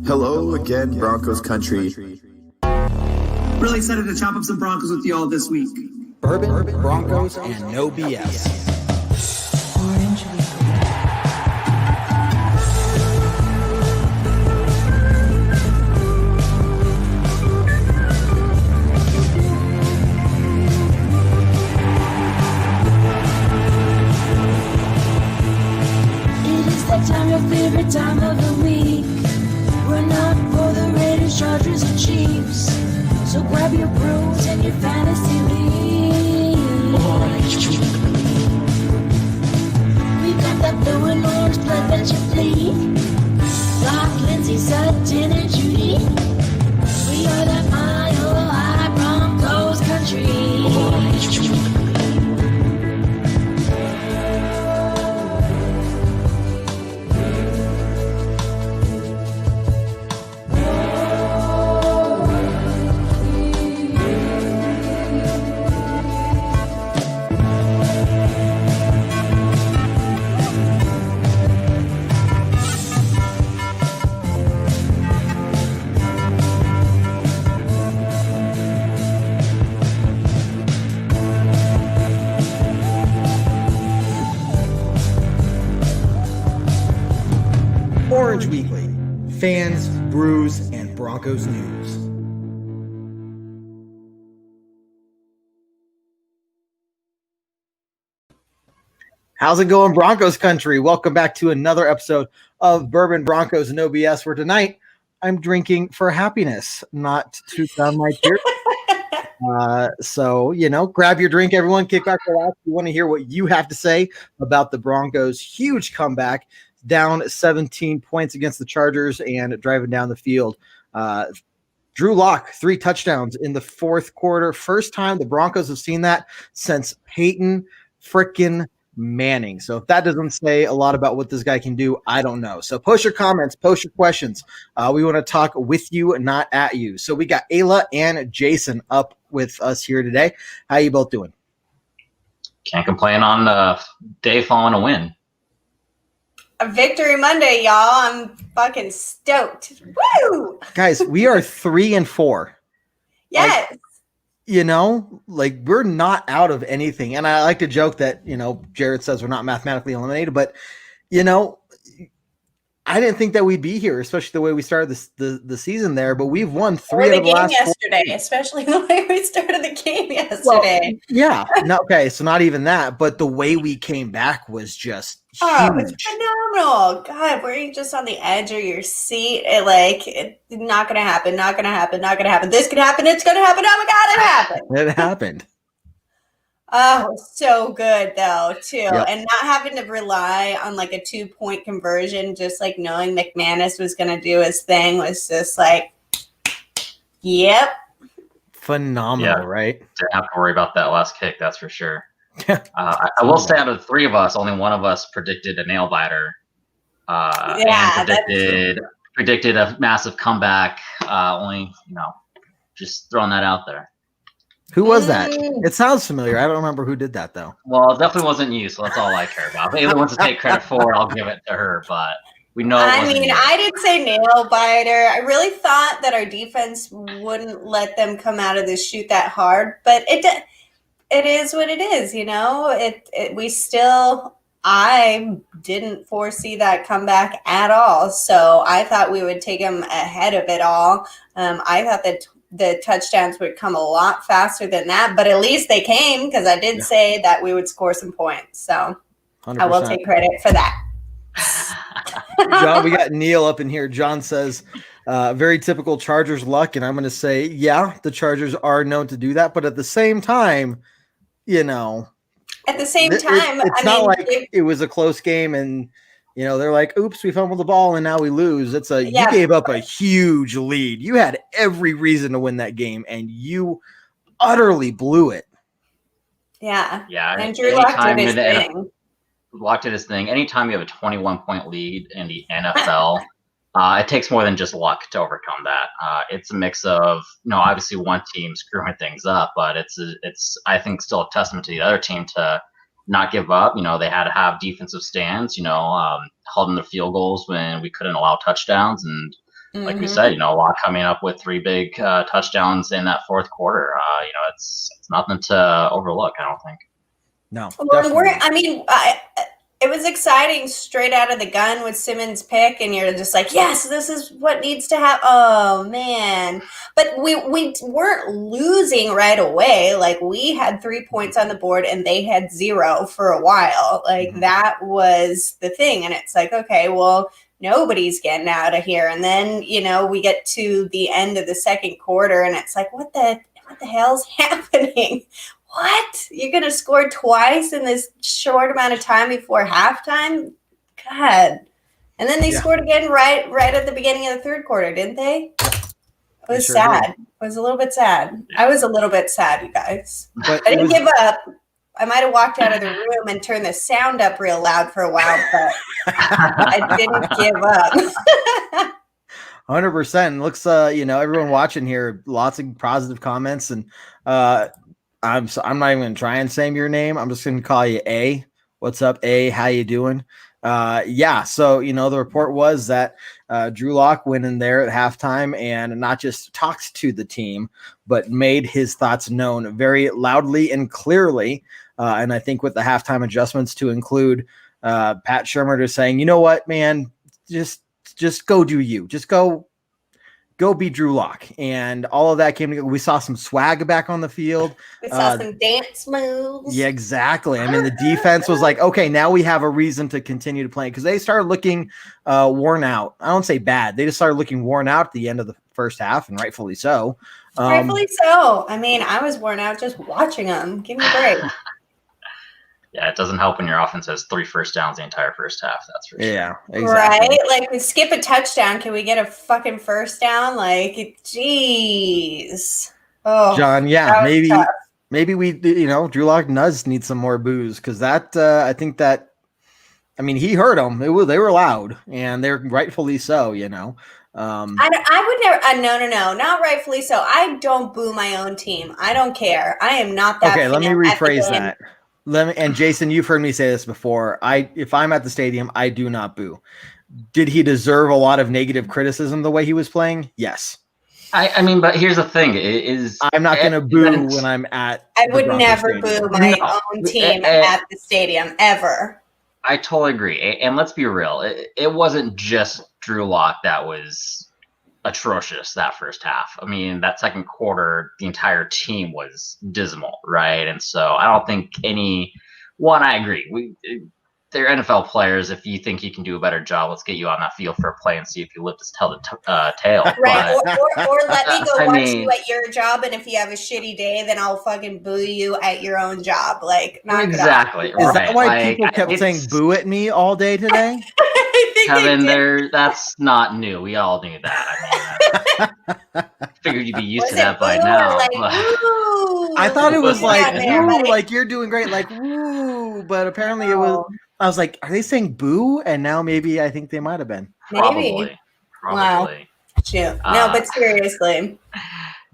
Hello again, Broncos country. Really excited to chop up some Broncos with you all this week. Bourbon, Broncos, and no BS. Orange It is that time, your favorite time of the week. We're not for the Raiders, Chargers, or Chiefs. So grab your brews and your fantasy league. We got that blue and orange blood that you bleed. Rock, Lindsay, Sutton, and Judy. We are that Mile High Broncos country. Orange Weekly. Fans, brews, and Broncos news. How's it going, Broncos country? Welcome back to another episode of Bourbon, Broncos No BS, where tonight I'm drinking for happiness, not to sound my tears. So, grab your drink, everyone. Kick back, relax. We want to hear what you have to say about the Broncos' huge comeback, down 17 points against the Chargers and driving down the field. Drew Lock, 3 touchdowns in the fourth quarter. First time the Broncos have seen that since Peyton frickin' Manning. So if that doesn't say a lot about what this guy can do, I don't know. So post your comments, post your questions. We want to talk with you, not at you. So we got Ayla and Jason up with us here today. How you both doing? Can't complain on the day following a win. A victory Monday, y'all. I'm fucking stoked. Woo! Guys, we are 3-4. Yes. We're not out of anything. And I like to joke that, Jared says we're not mathematically eliminated, but, I didn't think that we'd be here, especially the way we started the season there, but we've won 3 out of the last yesterday, especially the way we started the game yesterday. So not even that, but the way we came back was just huge. Oh, it's phenomenal. God, were you just on the edge of your seat? It's not going to happen, not going to happen, not going to happen. This could happen, it's going to happen. Oh my God, it happened. It happened. Oh, so good though, too. Yep. And not having to rely on a 2-point conversion, just knowing McManus was going to do his thing was just yep. Phenomenal, right? Didn't have to worry about that last kick, that's for sure. I will say out of the 3 of us, only one of us predicted a nail biter. And predicted a massive comeback. Just throwing that out there. Who was that? It sounds familiar. I don't remember who did that, though. Well, it definitely wasn't you, so that's all I care about. If anyone wants to take credit for it, I'll give it to her, but we know it wasn't you. I did say nail biter. I really thought that our defense wouldn't let them come out of this shoot that hard, but it is what it is, I didn't foresee that comeback at all, so I thought we would take them ahead of it all. I thought that the touchdowns would come a lot faster than that, but at least they came because I did say that we would score some points. So 100%. I will take credit for that. John, we got Neil up in here. John says, very typical Chargers luck. And I'm going to say, yeah, the Chargers are known to do that. But at the same time, at the same time, it's not like it was a close game and, they're like, oops, we fumbled the ball and now we lose. You gave up a huge lead. You had every reason to win that game and you utterly blew it. Yeah. Yeah. And Drew Lock did his thing. Lock did his thing. Anytime you have a 21-point lead in the NFL, it takes more than just luck to overcome that. It's a mix of, obviously one team screwing things up, but it's I think still a testament to the other team to not give up. They had to have defensive stands, holding their field goals when we couldn't allow touchdowns. And like we said, Locke coming up with 3 big touchdowns in that fourth quarter. It's nothing to overlook, I don't think. No, Well, it was exciting straight out of the gun with Simmons' pick, and you're just like, yes, this is what needs to happen. Oh, man. But we weren't losing right away. Like, we had 3 points on the board, and they had 0 for a while. Like, that was the thing. And it's like, okay, well, nobody's getting out of here. And then, we get to the end of the second quarter, and it's like, what the hell's happening? What? You're going to score twice in this short amount of time before halftime? God. And then they scored again right at the beginning of the third quarter, didn't they? It was sad. It was a little bit sad. I was a little bit sad, you guys. But I didn't give up. I might have walked out of the room and turned the sound up real loud for a while, but I didn't give up. 100%. Looks, everyone watching here, lots of positive comments, and I'm not even gonna try and say your name. I'm just gonna call you A. What's up, A? How you doing? So the report was that Drew Lock went in there at halftime and not just talked to the team, but made his thoughts known very loudly and clearly. And I think with the halftime adjustments to include Pat Shurmur just saying, you know what, man, just go do you. Just go be Drew Lock. And all of that came together. We saw some swag back on the field. We saw some dance moves. Yeah, exactly. I mean, the defense was like, okay, now we have a reason to continue to play, because they started looking worn out. I don't say bad. They just started looking worn out at the end of the first half, and rightfully so. Rightfully so. I mean, I was worn out just watching them. Give me a break. Yeah, it doesn't help when your offense has 3 first downs the entire first half. That's for sure. Yeah, exactly. Right? Like, we skip a touchdown. Can we get a fucking first down? Like, jeez. Oh, John, maybe we, Drew Lock does need some more booze, because that, I think that, he heard them. They were loud, and they're rightfully so, I would never, no, not rightfully so. I don't boo my own team. I don't care. I am not that. Okay, let me rephrase that. And Jason, you've heard me say this before. If I'm at the stadium, I do not boo. Did he deserve a lot of negative criticism the way he was playing? Yes. But here's the thing: I'm not going to boo when I'm at. I would never boo my own team at the stadium ever. I totally agree. And let's be real: it wasn't just Drew Lock that was atrocious that first half. That second quarter, the entire team was dismal, right? And so I don't think I agree. They're NFL players. If you think you can do a better job, let's get you on that field for a play and see if you live to tell the tale. Right, or let me go watch you at your job, and if you have a shitty day, then I'll fucking boo you at your own job. Like, knock exactly. it off. Is that why people kept saying boo at me all day today? Kevin, that's not new. We all knew that. Figured you'd be used to that by now. I thought it was like, woo, like you're doing great, like woo, but apparently it was. I was like, are they saying boo? And now maybe I think they might have been. Probably. Wow. Shoot. No, but seriously.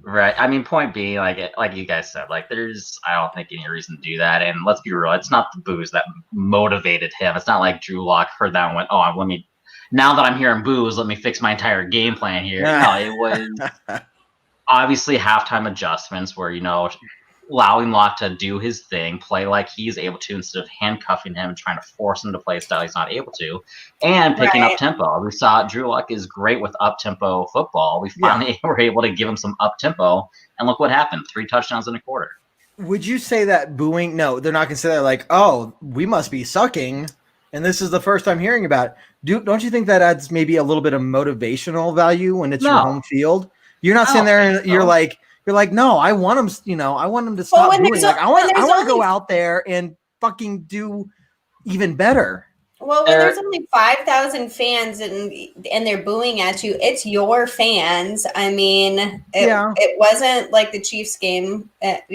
Right. Point being, like you guys said, I don't think any reason to do that. And let's be real, it's not the boos that motivated him. It's not like Drew Lock heard that and went, now that I'm hearing boos, let me fix my entire game plan here. No, it was obviously halftime adjustments where, allowing Lock to do his thing, play like he's able to instead of handcuffing him, trying to force him to play a style he's not able to, and picking up tempo. We saw Drew Lock is great with up-tempo football. We finally were able to give him some up-tempo, and look what happened. 3 touchdowns in a quarter. Would you say that booing? No, they're not going to say that like, oh, we must be sucking, and this is the first time hearing about it. Don't you think that adds maybe a little bit of motivational value when it's your home field? You're not sitting there and you're like, no, I want them, I want them to stop doing. I want to go out there and fucking do even better. Well, when there's only 5,000 fans and they're booing at you, it's your fans. It wasn't like the Chiefs game. It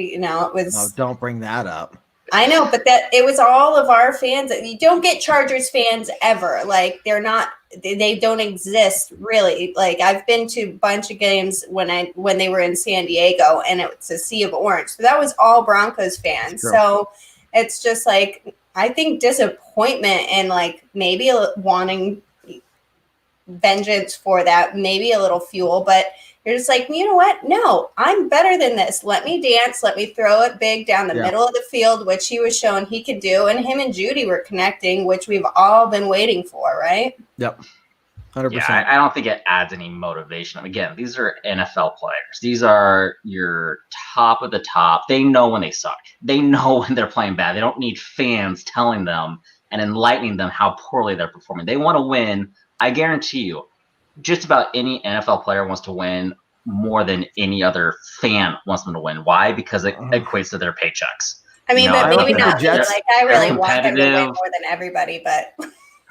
was. Oh, don't bring that up. I know, but that it was all of our fans. You don't get Chargers fans ever. Like, they're not. They don't exist really. Like, I've been to a bunch of games when they were in San Diego, and it's a sea of orange. So that was all Broncos fans. So it's just like, I think disappointment and like maybe wanting vengeance for that, maybe a little fuel, but you're just like, you know what? No, I'm better than this. Let me dance. Let me throw it big down the middle of the field, which he was showing he could do. And him and Judy were connecting, which we've all been waiting for, right? Yep. 100%. Yeah, I don't think it adds any motivation. Again, these are NFL players. These are your top of the top. They know when they suck. They know when they're playing bad. They don't need fans telling them and enlightening them how poorly they're performing. They want to win. I guarantee you, just about any NFL player wants to win more than any other fan wants them to win. Why? Because it equates to their paychecks. I mean, but maybe not. Jets, like, I really want them to win more than everybody, but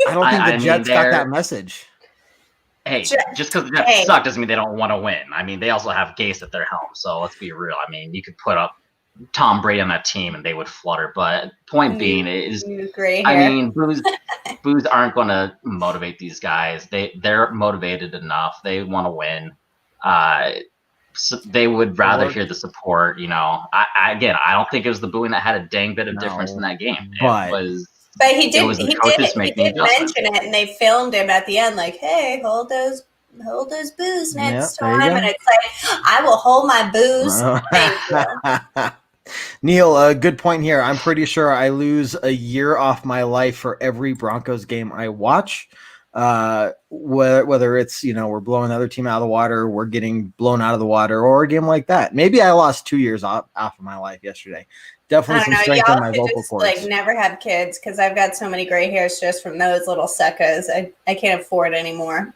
I don't think the Jets got that message. Hey, just because the Jets suck doesn't mean they don't want to win. I mean, they also have Gase at their helm, so let's be real. I mean, you could put up Tom Brady on that team and they would flutter. But point being is, I mean, boos aren't going to motivate these guys. They're motivated enough. They want to win. So they would rather hear the support. You know, I don't think it was the booing that had a dang bit of difference in that game. But he did mention it, and they filmed him at the end, like, "Hey, hold those boos next time." And it's like, I will hold my boos. Thank you. Neil, a good point here. I'm pretty sure I lose a year off my life for every Broncos game I watch. Whether it's, we're blowing the other team out of the water, we're getting blown out of the water, or a game like that. Maybe I lost 2 years off of my life yesterday. Definitely some strength in my vocal cords. Like, never have kids, because I've got so many gray hairs just from those little suckers. I can't afford anymore.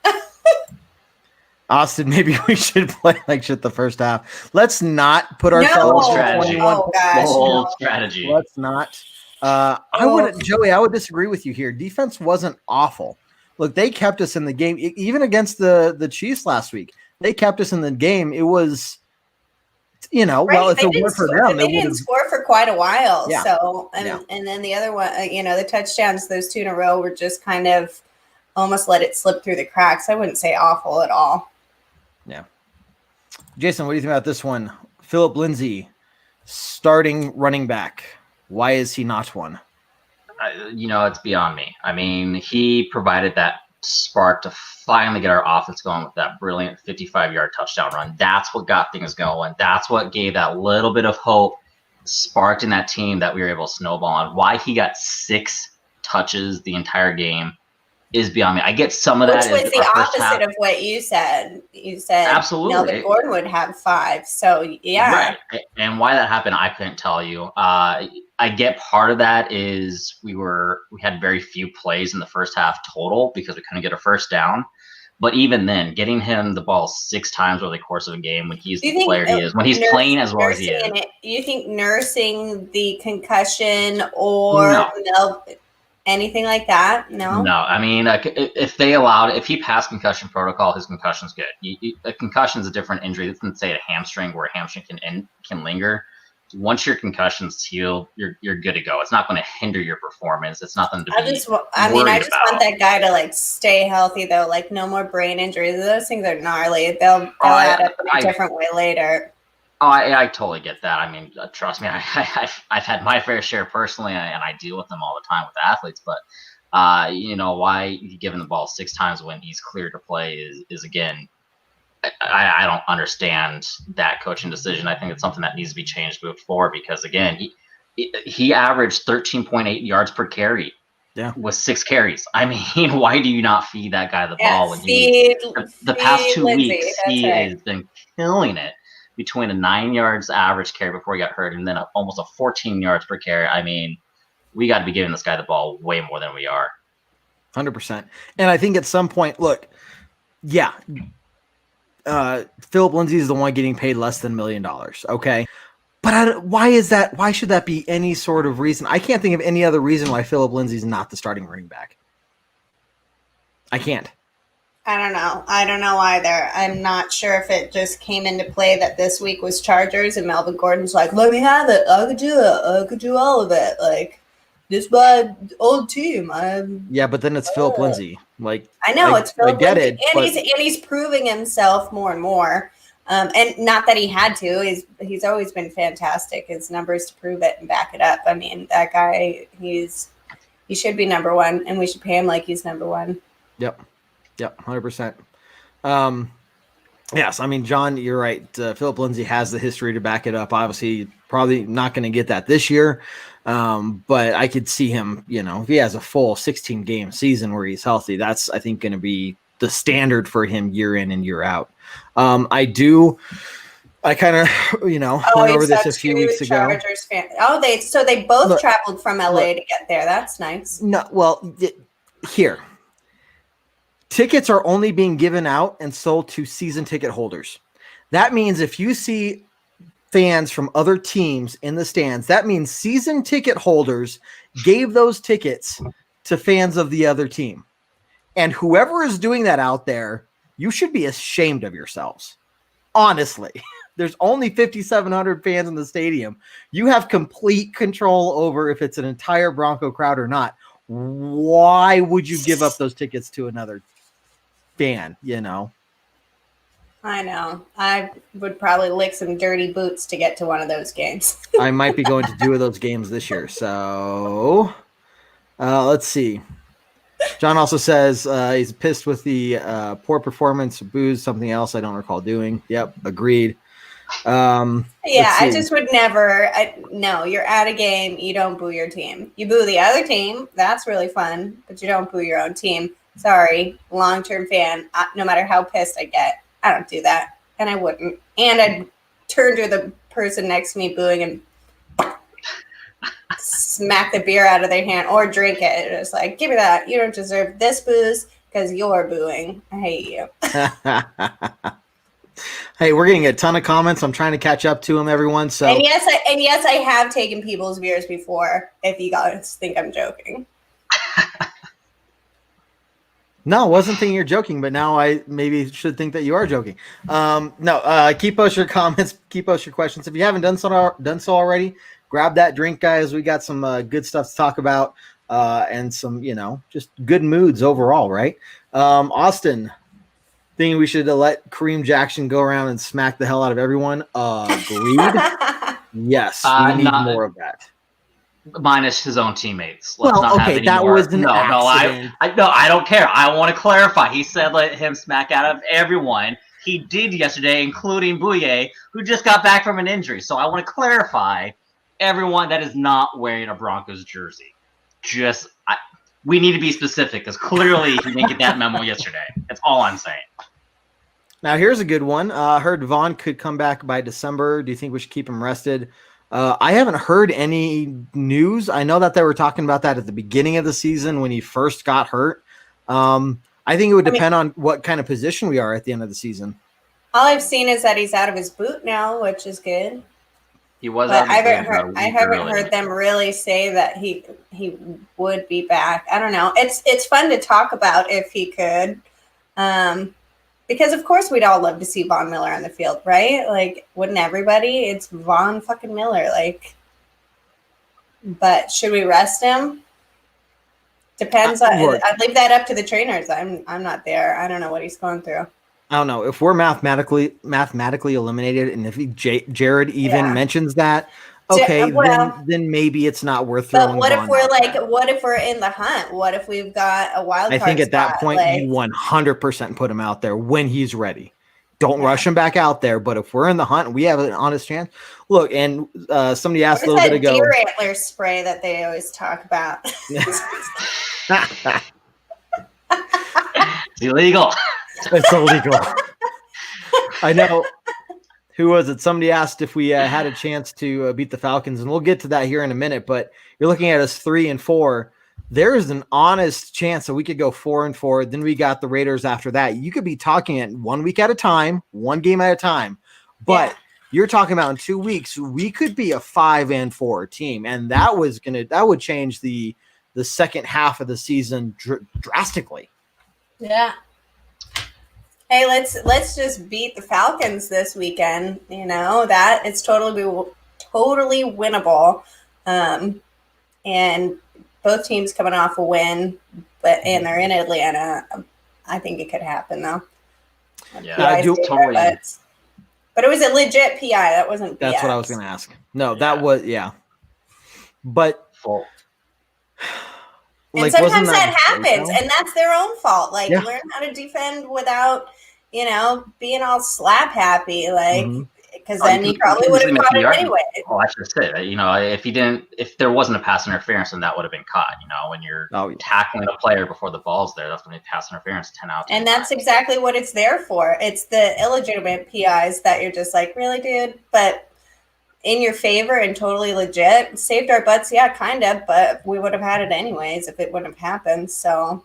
Austin, maybe we should play like shit the first half. Let's not put ourselves in 21. Bold strategy. Let's not. Joey, I would disagree with you here. Defense wasn't awful. Look, they kept us in the game, even against the Chiefs last week. They kept us in the game. It was, well, if it weren't for them, they didn't score for quite a while. Yeah. So, and then the other one, the touchdowns, those 2 in a row were just kind of almost let it slip through the cracks. I wouldn't say awful at all. Yeah. Jason, what do you think about this one? Philip Lindsay, starting running back. Why is he not one? It's beyond me. I mean, he provided that spark to finally get our offense going with that brilliant 55-yard touchdown run. That's what got things going. That's what gave that little bit of hope, sparked in that team that we were able to snowball on. Why he got 6 touches the entire game is beyond me. I get some of that. Which was the opposite of what you said. You said absolutely Melvin Gordon would have 5. So, yeah. Right. And why that happened, I couldn't tell you. I get part of that is we had very few plays in the first half total because we couldn't get a first down. But even then, getting him the ball 6 times over the course of a game when he's the player he is, when he's playing as well as he is. You think nursing the concussion or anything like that? No. No, I mean, if they allowed, if he passed concussion protocol, his concussion's good. A concussion's a different injury. It doesn't say a hamstring where a hamstring can linger. Once your concussion's healed, you're good to go. It's not going to hinder your performance. It's nothing to be I just want that guy to stay healthy though. Like, no more brain injuries. Those things are gnarly. They'll add up in a different way later. Oh, I totally get that. I mean, trust me, I've had my fair share personally, and I deal with them all the time with athletes. But why you give him the ball 6 times when he's clear to play is again. I don't understand that coaching decision. I think it's something that needs to be changed moving forward because, again, he averaged 13.8 yards per carry with 6 carries. I mean, why do you not feed that guy the ball? When the past 2 weeks, he has been killing it between a 9 yards average carry before he got hurt and then almost a 14 yards per carry. I mean, we got to be giving this guy the ball way more than we are. 100%. And I think at some point, look, Philip Lindsay is the one getting paid less than $1 million. Okay. But why is that? Why should that be any sort of reason? I can't think of any other reason why Philip Lindsay is not the starting running back. I can't. I don't know. I don't know either. I'm not sure if it just came into play that this week was Chargers and Melvin Gordon's like, let me have it. I could do it. I could do all of it. Like, this is my old team. But then it's Philip Lindsay. Like, I know it's Philip Lindsay. And he's proving himself more and more. And not that he had to. He's always been fantastic. His numbers to prove it and back it up. I mean, that guy, he should be number 1, and we should pay him like he's number 1. Yep. Yep, 100%. Yes, I mean, John, you're right. Philip Lindsay has the history to back it up. Obviously, probably not going to get that this year, but I could see him, if he has a full 16-game season where he's healthy, that's, I think, going to be the standard for him year in and year out. I kind of, went over this a few weeks ago. Chargers fan. Oh, they both traveled from LA to get there. That's nice. No, well, here. Tickets are only being given out and sold to season ticket holders. That means if you see fans from other teams in the stands, that means season ticket holders gave those tickets to fans of the other team. And whoever is doing that out there, you should be ashamed of yourselves. Honestly, there's only 5,700 fans in the stadium. You have complete control over if it's an entire Bronco crowd or not. Why would you give up those tickets to another fan, I know. I would probably lick some dirty boots to get to one of those games. I might be going to 2 of those games this year. So let's see. John also says he's pissed with the poor performance, something else I don't recall doing. Yep, agreed. I just would never. No, you're at a game. You don't boo your team. You boo the other team. That's really fun, but you don't boo your own team. Sorry, long-term fan. No matter how pissed I get, I don't do that, and I wouldn't. And I'd turn to the person next to me booing and smack the beer out of their hand or drink it. It's like, give me that. You don't deserve this booze because you're booing. I hate you. Hey, we're getting a ton of comments. I'm trying to catch up to them, everyone. So and yes, I have taken people's beers before. If you guys think I'm joking. No, I wasn't thinking you're joking, but now I maybe should think that you are joking. Keep posting your comments, keep posting your questions. If you haven't done so already, grab that drink, guys. We got some good stuff to talk about and some, just good moods overall, right? Austin, thinking we should let Kareem Jackson go around and smack the hell out of everyone. Agreed. Yes, we need more of that. Minus his own teammates. That was an accident. I don't care. I want to clarify. He said let him smack out of everyone. He did yesterday, including Bouye, who just got back from an injury. So I want to clarify everyone that is not wearing a Broncos jersey. We need to be specific because clearly he didn't get that memo yesterday. That's all I'm saying. Now here's a good one. I heard Vaughn could come back by December. Do you think we should keep him rested? I haven't heard any news. I know that they were talking about that at the beginning of the season when he first got hurt. I think it would depend on what kind of position we are at the end of the season. All I've seen is that he's out of his boot now, which is good. He was. But I haven't heard them really say that he would be back. I don't know. It's fun to talk about if he could. Because, of course, we'd all love to see Von Miller on the field, right? Like, wouldn't everybody? It's Von fucking Miller. But should we rest him? Depends on. I'd leave that up to the trainers. I'm not there. I don't know what he's going through. I don't know. If we're mathematically eliminated, and if Jared even mentions that, okay, then maybe it's not worth throwing. But what if we're in the hunt? What if we've got a wild card? I think at that point you 100% put him out there when he's ready. Don't rush him back out there. But if we're in the hunt and we have an honest chance, look. And somebody asked a little bit ago. Deer antler spray that they always talk about. It's illegal. It's illegal. I know. Who was it? Somebody asked if we had a chance to beat the Falcons, and we'll get to that here in a minute. But you're looking at us 3-4. There is an honest chance that we could go 4-4. Then we got the Raiders after that. You could be talking at 1 week at a time, one game at a time. But you're talking about in 2 weeks, we could be a 5-4 team, and that would change the second half of the season drastically. Yeah. Hey, let's just beat the Falcons this weekend. That it's totally winnable. And both teams coming off a win, and they're in Atlanta. I think it could happen though. Yeah, I do totally. But it was a legit PI. That wasn't BS. That's what I was going to ask. No, that was But And Like, wasn't sometimes that happens, though? and that's their own fault. Like, Yeah. learn how to defend without, being all slap happy. Like, because then you probably would have caught it anyway. Oh, I should say that, if there wasn't a pass interference, then that would have been caught. When you're tackling a player before the ball's there, that's when they pass interference 10 out. And that's exactly what it's there for. It's the illegitimate PIs that you're just like, really, dude? But in your favor and totally legit, saved our butts, yeah, kind of, but we would have had it anyways if it wouldn't have happened. So,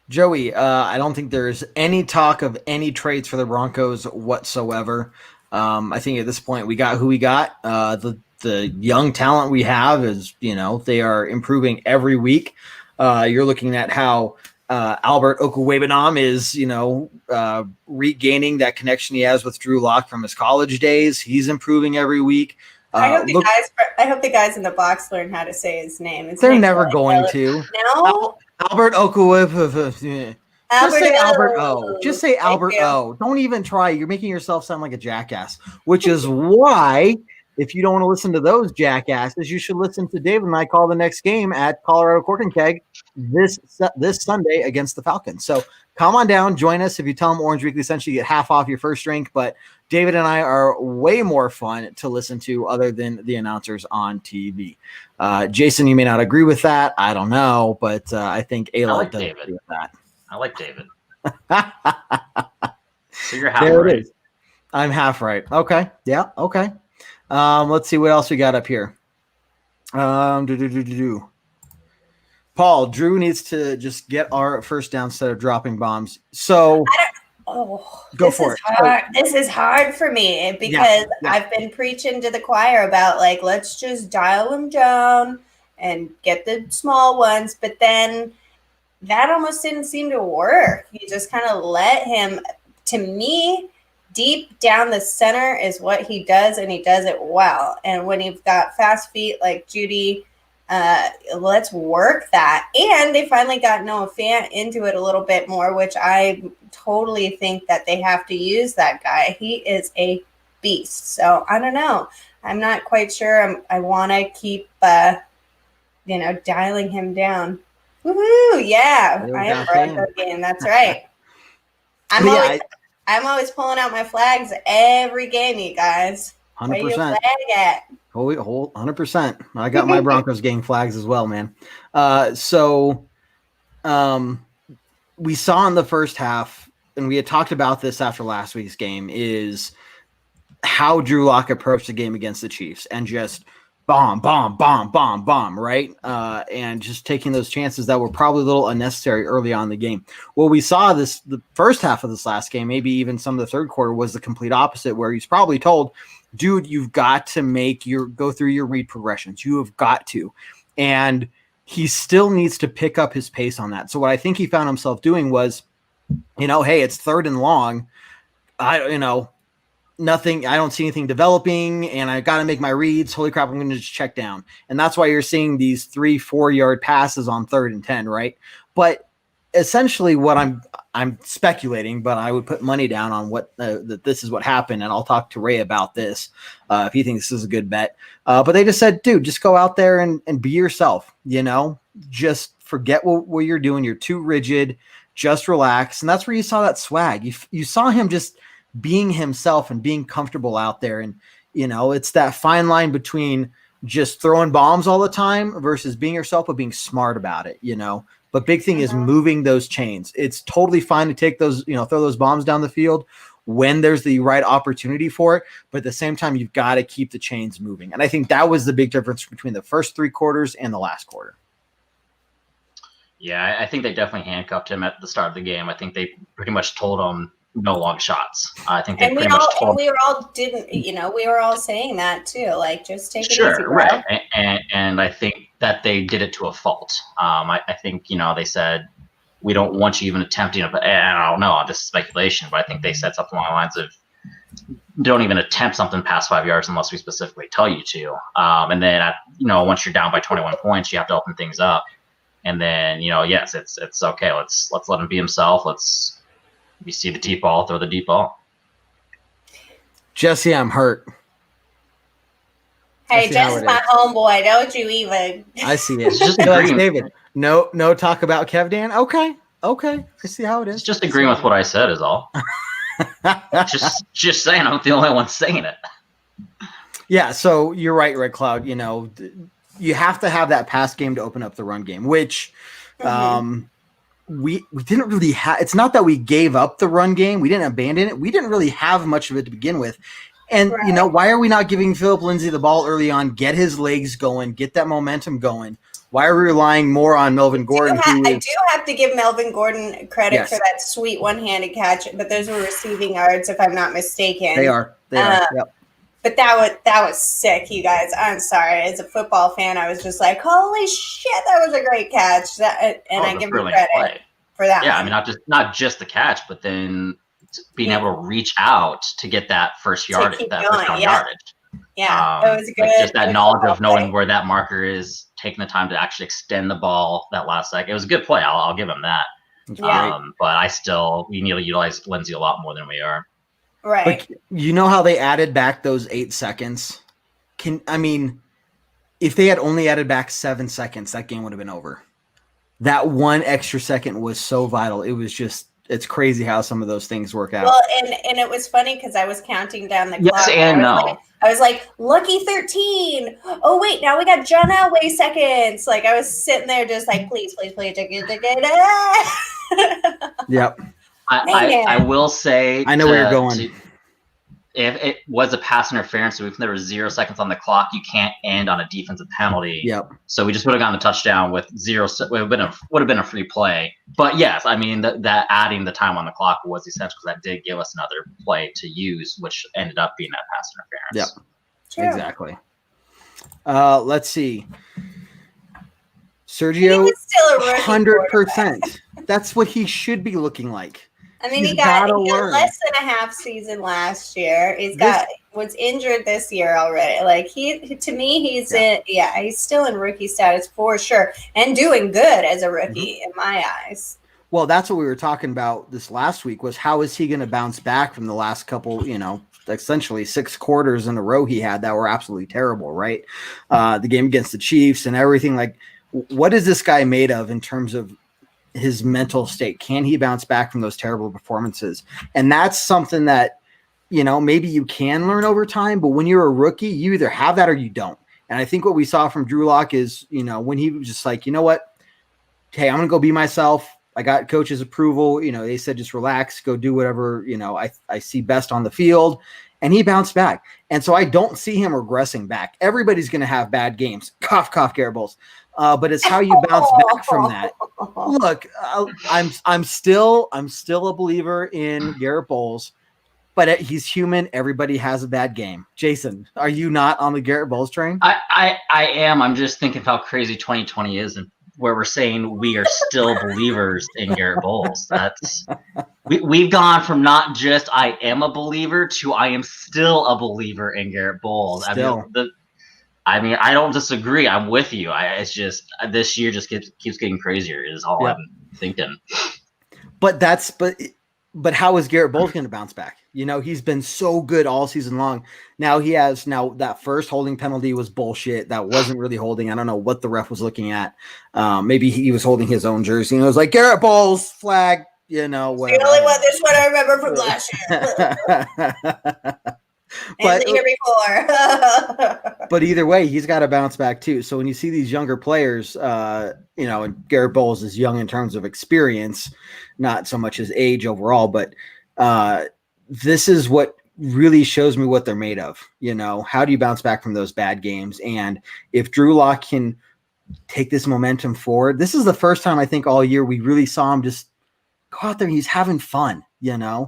Joey, I don't think there's any talk of any trades for the Broncos whatsoever. I think at this point we got who we got. The young talent we have is, they are improving every week. You're looking at how Albert Okwuegbunam is, regaining that connection he has with Drew Lock from his college days. He's improving every week. I hope the guys in the box learn how to say his name. They're never going to. No. Albert Okwuegbunam. Just say Albert O. Just say Albert O. Don't even try. You're making yourself sound like a jackass, which is why, if you don't want to listen to those jackasses, you should listen to David and I call the next game at Colorado Cork and Keg this Sunday against the Falcons. So come on down, join us. If you tell them Orange Weekly, essentially you get half off your first drink. But David and I are way more fun to listen to other than the announcers on TV. Jason, you may not agree with that. I don't know, but I think Ayla does agree with that. I like David. So you're half there right. It is. I'm half right. Okay. Yeah. Okay. Let's see what else we got up here. Paul, Drew needs to just get our first down instead of dropping bombs. So go for it. This is hard for me because I've been preaching to the choir about let's just dial him down and get the small ones, but then that almost didn't seem to work. You just kind of let him. To me, deep down the center is what he does, and he does it well. And when you've got fast feet like Judy, let's work that. And they finally got Noah Fant into it a little bit more, which I totally think that they have to use that guy. He is a beast. So I don't know. I'm not quite sure. I want to keep, dialing him down. Woohoo! Yeah, I am Bronco game. That's right. I'm always pulling out my flags every game, you guys. 100%. Where your flag at? 100%. I got my Broncos game flags as well, man. We saw in the first half, and we had talked about this after last week's game, is how Drew Lock approached the game against the Chiefs and just bomb, right? And just taking those chances that were probably a little unnecessary early on in the game. What we saw the first half of this last game, maybe even some of the third quarter, was the complete opposite, where he's probably told, dude, you've got to go through your read progressions. You have got to. And he still needs to pick up his pace on that. So what I think he found himself doing was, hey, it's third and long. Nothing, I don't see anything developing, and I got to make my reads. Holy crap, I'm going to just check down. And that's why you're seeing these 3-4 yard passes on 3rd and 10, right? But essentially what I'm speculating, but I would put money down on that this is what happened, and I'll talk to Ray about this if he thinks this is a good bet. But they just said, dude, just go out there and be yourself, just forget what you're doing. You're too rigid, just relax. And that's where you saw that swag. You saw him just being himself and being comfortable out there. And, it's that fine line between just throwing bombs all the time versus being yourself, but being smart about it, But big thing is moving those chains. It's totally fine to take those, throw those bombs down the field when there's the right opportunity for it. But at the same time, you've got to keep the chains moving. And I think that was the big difference between the first 3 quarters and the last quarter. Yeah, I think they definitely handcuffed him at the start of the game. I think they pretty much told him no long shots. I think they we were all saying that too. Just take it easy, bro. Right. And I think that they did it to a fault. I think they said, we don't want you even attempting it. But I don't know, this is speculation. But I think they said something along the lines of, don't even attempt something past 5 yards unless we specifically tell you to. And then once you're down by 21 points, you have to open things up. And then yes, it's okay. Let's let him be himself. If you see the deep ball, throw the deep ball. Jesse, I'm hurt. Hey, Jesse's my homeboy. Don't you even. I see it. Just like David. No talk about Kev Dan. Okay. I see how it is. It's just agreeing with what I said is all. just saying, I'm the only one saying it. Yeah, so you're right, Red Cloud. You know, you have to have that pass game to open up the run game, which we didn't really have. It's not that we gave up the run game. We didn't abandon it. We didn't really have much of it to begin with. And, you know, why are we not giving Philip Lindsay the ball early on, get his legs going, get that momentum going? Why are we relying more on Melvin Gordon? I do have to give Melvin Gordon credit for that sweet one-handed catch, but those were receiving yards, if I'm not mistaken. They are. Yep. But that was sick, you guys. I'm sorry. As a football fan, I was just like, holy shit, that was a great catch. I give him credit for that. Yeah, one. I mean, not just the catch, but then being able to reach out to get that first yardage, yardage. Yeah, it was good. Like just that knowledge of knowing where that marker is, taking the time to actually extend the ball that last second. It was a good play. I'll give him that. But we need to utilize Lindsay a lot more than we are. Right. But you know how they added back those 8 seconds? If they had only added back 7 seconds, that game would have been over. That 1 extra second was so vital. It was just, it's crazy how some of those things work out. Well, and it was funny because I was counting down the clock. Yes and no. I was like, lucky 13. Oh, wait, now we got John Elway seconds. Like, I was sitting there just like, please. Yep. I will say. I know where you're going. If it was a pass interference, so if there was 0 seconds on the clock, you can't end on a defensive penalty. Yep. So we just would have gotten the touchdown with 0. It would have been a free play. But yes, I mean that adding the time on the clock was essential because that did give us another play to use, which ended up being that pass interference. Yep. True. Exactly. Let's see. Sergio, was still a rookie 100%. That's what he should be looking like. I mean, He's he got learn. less than a half season last year. Was injured this year already. Like he's still in rookie status for sure and doing good as a rookie in my eyes. Well, that's what we were talking about this last week was how is he going to bounce back from the last couple, essentially 6 quarters in a row he had that were absolutely terrible, right? The game against the Chiefs and everything. Like, what is this guy made of in terms of his mental state? Can he bounce back from those terrible performances? And that's something that, maybe you can learn over time, but when you're a rookie, you either have that or you don't. And I think what we saw from Drew Lock is, when he was just like, you know what? Hey, I'm going to go be myself. I got coach's approval. They said, just relax, go do whatever, I see best on the field. And he bounced back. And so I don't see him regressing back. Everybody's going to have bad games. Cough, cough, Garrett Bowles. But it's how you bounce back from that. Look, I'm still a believer in Garrett Bowles, but he's human. Everybody has a bad game. Jason, are you not on the Garrett Bowles train? I am. I'm just thinking of how crazy 2020 is, and where we're saying we are still believers in Garrett Bowles. That's we've gone from not just I am a believer to I am still a believer in Garrett Bowles. I mean, I don't disagree. I'm with you. It's just this year just keeps getting crazier. Is all I'm thinking. But how is Garrett Bowles going to bounce back? He's been so good all season long. Now that first holding penalty was bullshit. That wasn't really holding. I don't know what the ref was looking at. Maybe he was holding his own jersey. And it was like Garrett Bowles flag. Whatever. The only one. This one I remember from last year. And the year before. But either way, he's got to bounce back too. So when you see these younger players, and Garrett Bowles is young in terms of experience, not so much his age overall, but this is what really shows me what they're made of. How do you bounce back from those bad games? And if Drew Lock can take this momentum forward, this is the first time I think all year we really saw him just go out there and he's having fun, Yeah.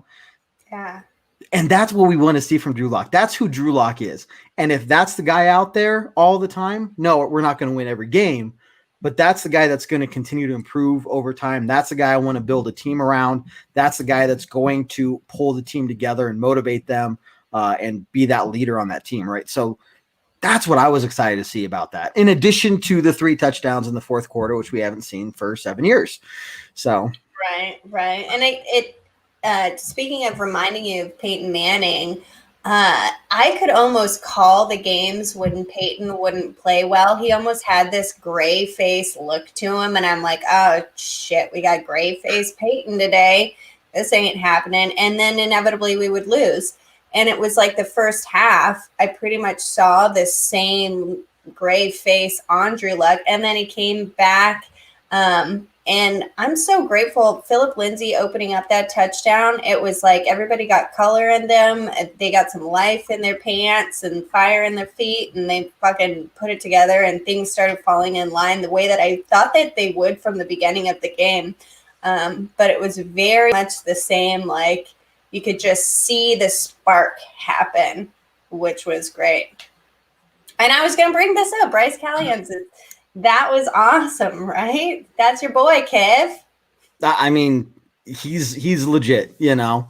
And that's what we want to see from Drew Lock. That's who Drew Lock is. And if that's the guy out there all the time, no, we're not going to win every game. But that's the guy that's going to continue to improve over time. That's the guy I want to build a team around. That's the guy that's going to pull the team together and motivate them and be that leader on that team, right? So that's what I was excited to see about that. In addition to the 3 touchdowns in the fourth quarter, which we haven't seen for 7 years. So Right. And it speaking of reminding you of Peyton Manning, I could almost call the games when Peyton wouldn't play well. He almost had this gray face look to him, and I'm like, oh shit, we got gray face Peyton today. This ain't happening. And then inevitably we would lose. And it was like the first half, I pretty much saw the same gray face Andrew Luck, and then he came back. And I'm so grateful. Philip Lindsay opening up that touchdown. It was like everybody got color in them. They got some life in their pants and fire in their feet, and they fucking put it together, and things started falling in line the way that I thought that they would from the beginning of the game. But it was very much the same. Like you could just see the spark happen, which was great. And I was going to bring this up. Bryce Callahan's. That was awesome, right? That's your boy, Kev. I mean, he's legit, you know.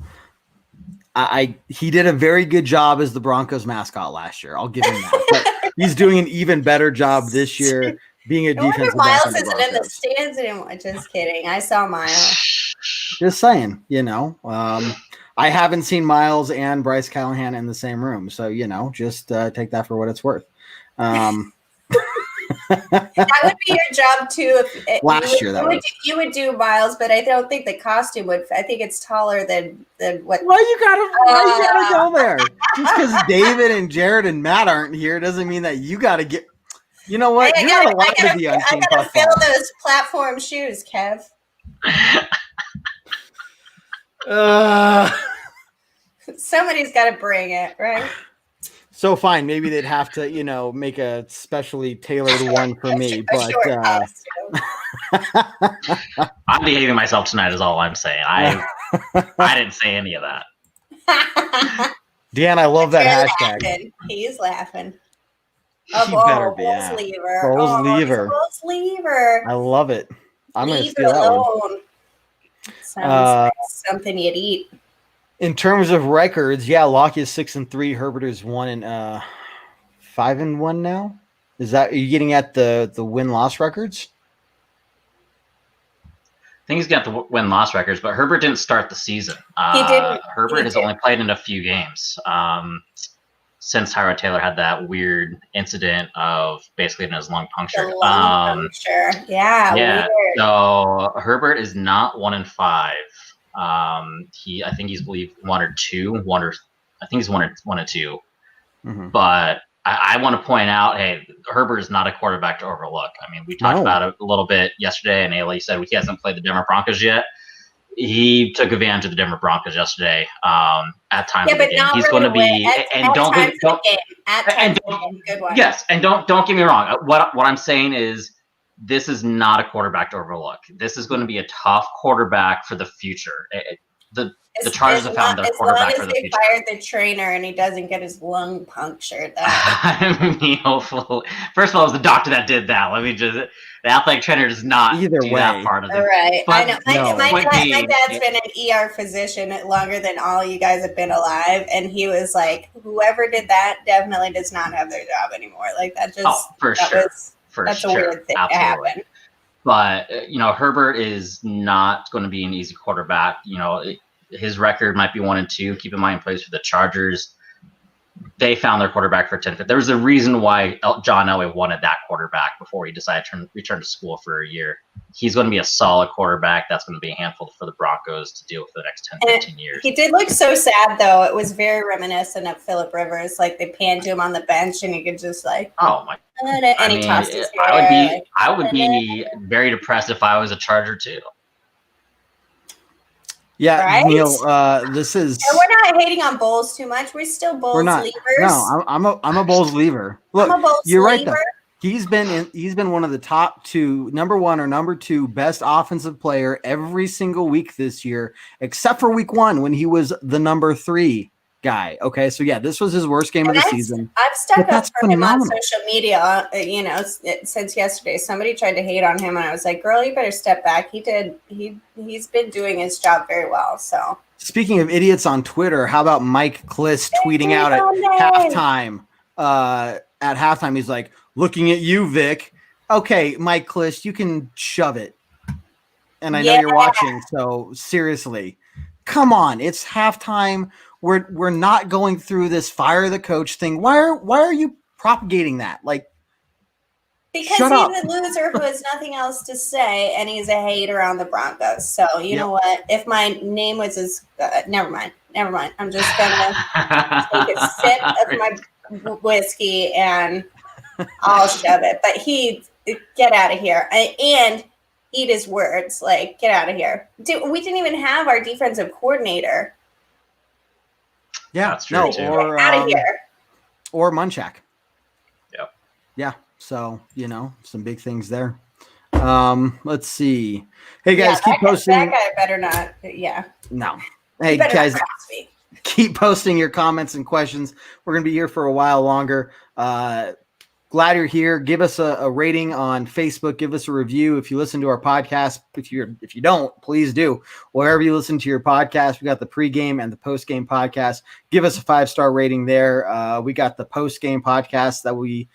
He did a very good job as the Broncos mascot last year. I'll give him that. But he's doing an even better job this year being a defensive back. Miles isn't in the stands anymore. Just kidding. I saw Miles. Just saying, you know. I haven't seen Miles and Bryce Callahan in the same room, so you know, just take that for what it's worth. That would be your job too. If last year, you would do Miles, but I don't think the costume would. I think it's taller than what. Why you gotta go there? Just because David and Jared and Matt aren't here doesn't mean that you gotta get. You know what? You're not allowed to be on Team I gotta fill those platform shoes, Kev. Somebody's got to bring it, right? So fine, maybe they'd have to, you know, make a specially tailored one for me. But I'm behaving myself tonight. Is all I'm saying. I didn't say any of that. Dan, I love that hashtag. Laughing. He's laughing. Better be. Yeah. Bulls lever. I love it. I'm going to steal that one. Sounds like something you'd eat. In terms of records, yeah, Locke is 6-3. Herbert is 5-1 now. Are you getting at the win-loss records? I think he's got the win-loss records, but Herbert didn't start the season. He didn't. Herbert has only played in a few games since Tyrod Taylor had that weird incident of basically in his lung puncture. Yeah. Yeah. Weird. So Herbert is not 1-5. I think he's 1 or 2. I think he's 1 or 2. Mm-hmm. But I want to point out, hey, Herbert is not a quarterback to overlook. I mean, we talked about it a little bit yesterday, and Ailey said he hasn't played the Denver Broncos yet. He took advantage of the Denver Broncos yesterday. At times of the game, he's going to be. Good one. Yes, and don't get me wrong. What I'm saying is, this is not a quarterback to overlook. This is going to be a tough quarterback for the future. The Chargers have found their quarterback for the future. As long as they fired the trainer and he doesn't get his lung punctured. I mean, hopefully. First of all, it was the doctor that did that. The athletic trainer does not do that part of it. All right. I know. My dad's been an ER physician longer than all you guys have been alive. And he was like, whoever did that definitely does not have their job anymore. Like that just. Oh, for sure. That's a weird thing to happen. But, Herbert is not going to be an easy quarterback. His record might be 1-2. Keep in mind, he plays for the Chargers. They found their quarterback for 10th. There was a reason why John Elway wanted that quarterback before he decided to return to school for a year. He's going to be a solid quarterback. That's going to be a handful for the Broncos to deal with for the next 10, 15 years. He did look so sad, though. It was very reminiscent of Phillip Rivers. Like, they panned him on the bench, and he could just, oh, my. And he tossed his hair. I would be very depressed if I was a Charger, too. Yeah, right? Neil, this is. And we're not hating on Bulls too much. We're still Bulls leavers. No, I'm a Bulls leaver. Look, you're right though. He's been one of the top 2, number 1 or number 2 best offensive player every single week this year, except for week 1 when he was the number 3 guy. Okay, so yeah, this was his worst game of the season. I've stuck up for him on social media, since yesterday. Somebody tried to hate on him, and I was like, "Girl, you better step back." He's been doing his job very well. So, speaking of idiots on Twitter, how about Mike Kliss tweeting out at halftime? At halftime, he's like, "Looking at you, Vic." Okay, Mike Kliss, you can shove it. And I know you're watching, so seriously. Come on, it's halftime. We're not going through this fire the coach thing. Why are you propagating that? Like, because shut he's up. a loser who has nothing else to say, and he's a hater on the Broncos. So you know what? If my name was as never mind. I'm just gonna take a sip of my whiskey and I'll shove it. But get out of here and eat his words. Like, get out of here. We didn't even have our defensive coordinator. Yeah, that's true. Too. Or out of here. Or Munchak. Yep. Yeah. So, some big things there. Let's see. Hey guys, keep posting. That guy better not. Yeah. No. Hey guys, keep posting your comments and questions. We're going to be here for a while longer. Glad you're here. Give us a rating on Facebook. Give us a review if you listen to our podcast. If you don't, please do. Wherever you listen to your podcast, we got the pregame and the postgame podcast. Give us a 5-star rating there. We got the postgame podcast that we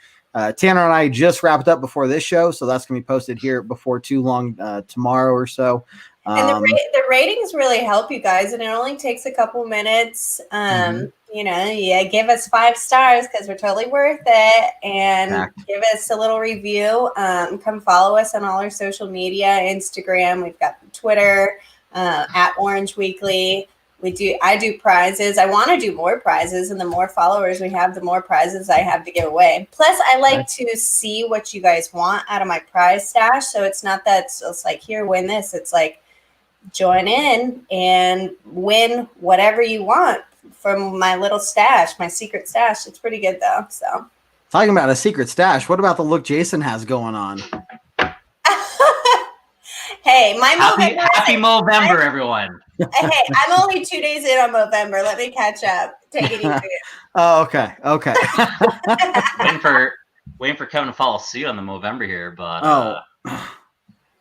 Tanner and I just wrapped up before this show, so that's going to be posted here before too long tomorrow or so. And the ratings really help you guys, and it only takes a couple minutes. Give us 5 stars because we're totally worth it, and give us a little review. Come follow us on all our social media, Instagram. We've got Twitter at Orange Weekly. I do prizes. I want to do more prizes, and the more followers we have, the more prizes I have to give away. Plus, I like to see what you guys want out of my prize stash. So it's not that it's like, here, win this. It's like, join in and win whatever you want from my little stash, my secret stash. It's pretty good though. So talking about a secret stash, what about the look Jason has going on? Hey, my happy Movember, everyone. Hey, I'm only 2 days in on Movember. Let me catch up. Take it easy. Oh, okay. waiting for Kevin to follow suit on the Movember here, but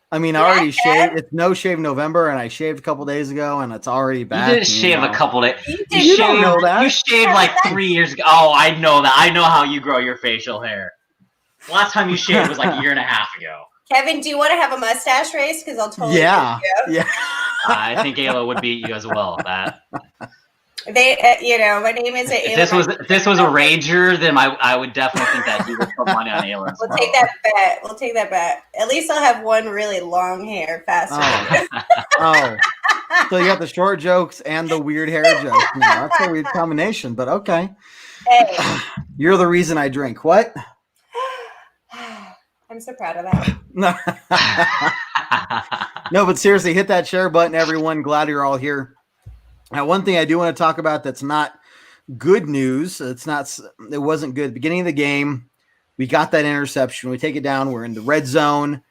I mean, I already shaved. It's No Shave November, and I shaved a couple days ago, and it's already back. You didn't shave a couple days. You don't know that. You shaved like 3 years ago. Oh, I know that. I know how you grow your facial hair. Last time you shaved was like a year and a half ago. Kevin, do you want to have a mustache race? Because I'll totally yeah. I think Ayla would beat you as well. That my name is Ayla. If this was a rager, then I would definitely think that he would put money on Ayla. We'll take that bet. At least I'll have one really long hair faster. So you got the short jokes and the weird hair jokes. No, that's a weird combination, but okay. Hey. You're the reason I drink. What? I'm so proud of that. No, but seriously, hit that share button, everyone. Glad you're all here. Now, one thing I do want to talk about that's not good news. It wasn't good. Beginning of the game, we got that interception. We take it down. We're in the red zone.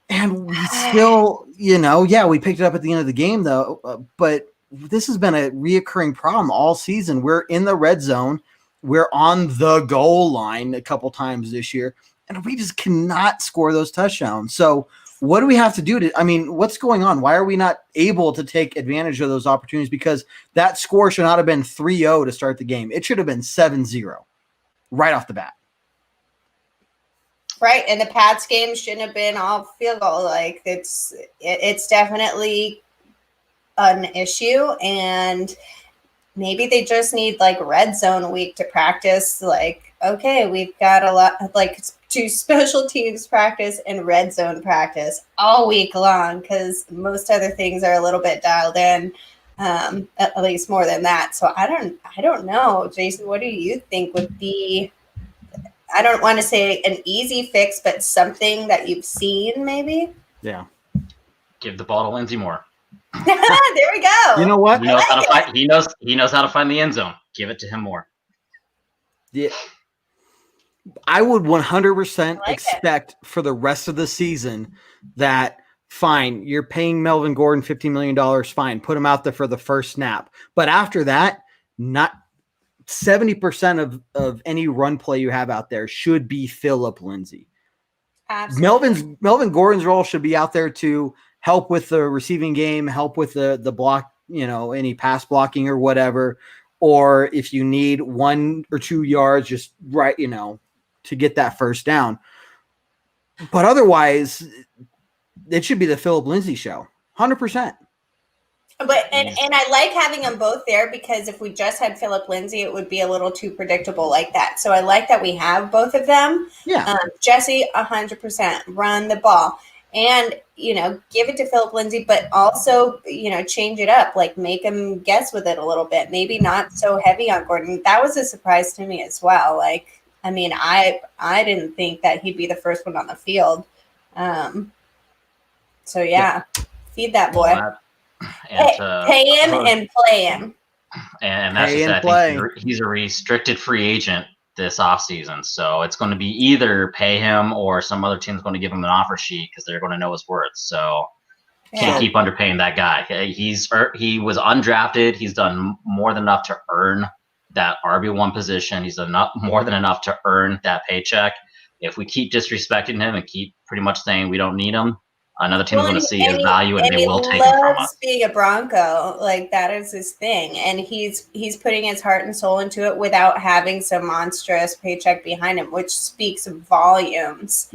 And we still, we picked it up at the end of the game, though. But this has been a reoccurring problem all season. We're in the red zone. We're on the goal line a couple times this year. And we just cannot score those touchdowns. So what do we have to do what's going on? Why are we not able to take advantage of those opportunities? Because that score should not have been 3-0 to start the game. It should have been 7-0 right off the bat. Right. And the Pats game shouldn't have been all field goal. Like it's definitely an issue. And maybe they just need like red zone week to practice. Like, okay, we've got a lot like to special teams practice and red zone practice all week long, because most other things are a little bit dialed in, at least more than that. So I don't know, Jason, what do you think would be, I don't want to say an easy fix, but something that you've seen maybe? Yeah. Give the ball to Lindsey Moore. There we go. You know what? He knows how to find. He knows how to find the end zone. Give it to him more. Yeah. I would 100% expect for the rest of the season that, fine, you're paying Melvin Gordon $15 million, fine, put him out there for the first snap. But after that, not 70% of any run play you have out there should be Phillip Lindsay. Absolutely. Melvin Gordon's role should be out there to help with the receiving game, help with the block, any pass blocking or whatever. Or if you need 1 or 2 yards, just right, to get that first down. But otherwise, it should be the Phillip Lindsay show. 100%. But and I like having them both there because if we just had Philip Lindsay, it would be a little too predictable like that. So I like that we have both of them. Yeah. Jesse, 100% run the ball, and give it to Philip Lindsay, but also change it up, like make him guess with it a little bit. Maybe not so heavy on Gordon. That was a surprise to me as well. Like, I mean, I didn't think that he'd be the first one on the field. So yeah. Feed that boy. Pay him and play him. And that's just it. I think he's a restricted free agent this offseason. So it's going to be either pay him or some other team's going to give him an offer sheet because they're going to know his worth. So can't keep underpaying that guy. He was undrafted. He's done more than enough to earn that RB1 position. He's done more than enough to earn that paycheck. If we keep disrespecting him and keep pretty much saying we don't need him, another team's going to see his value and they will take him from us. He loves being a Bronco. Like, that is his thing. And he's putting his heart and soul into it without having some monstrous paycheck behind him, which speaks volumes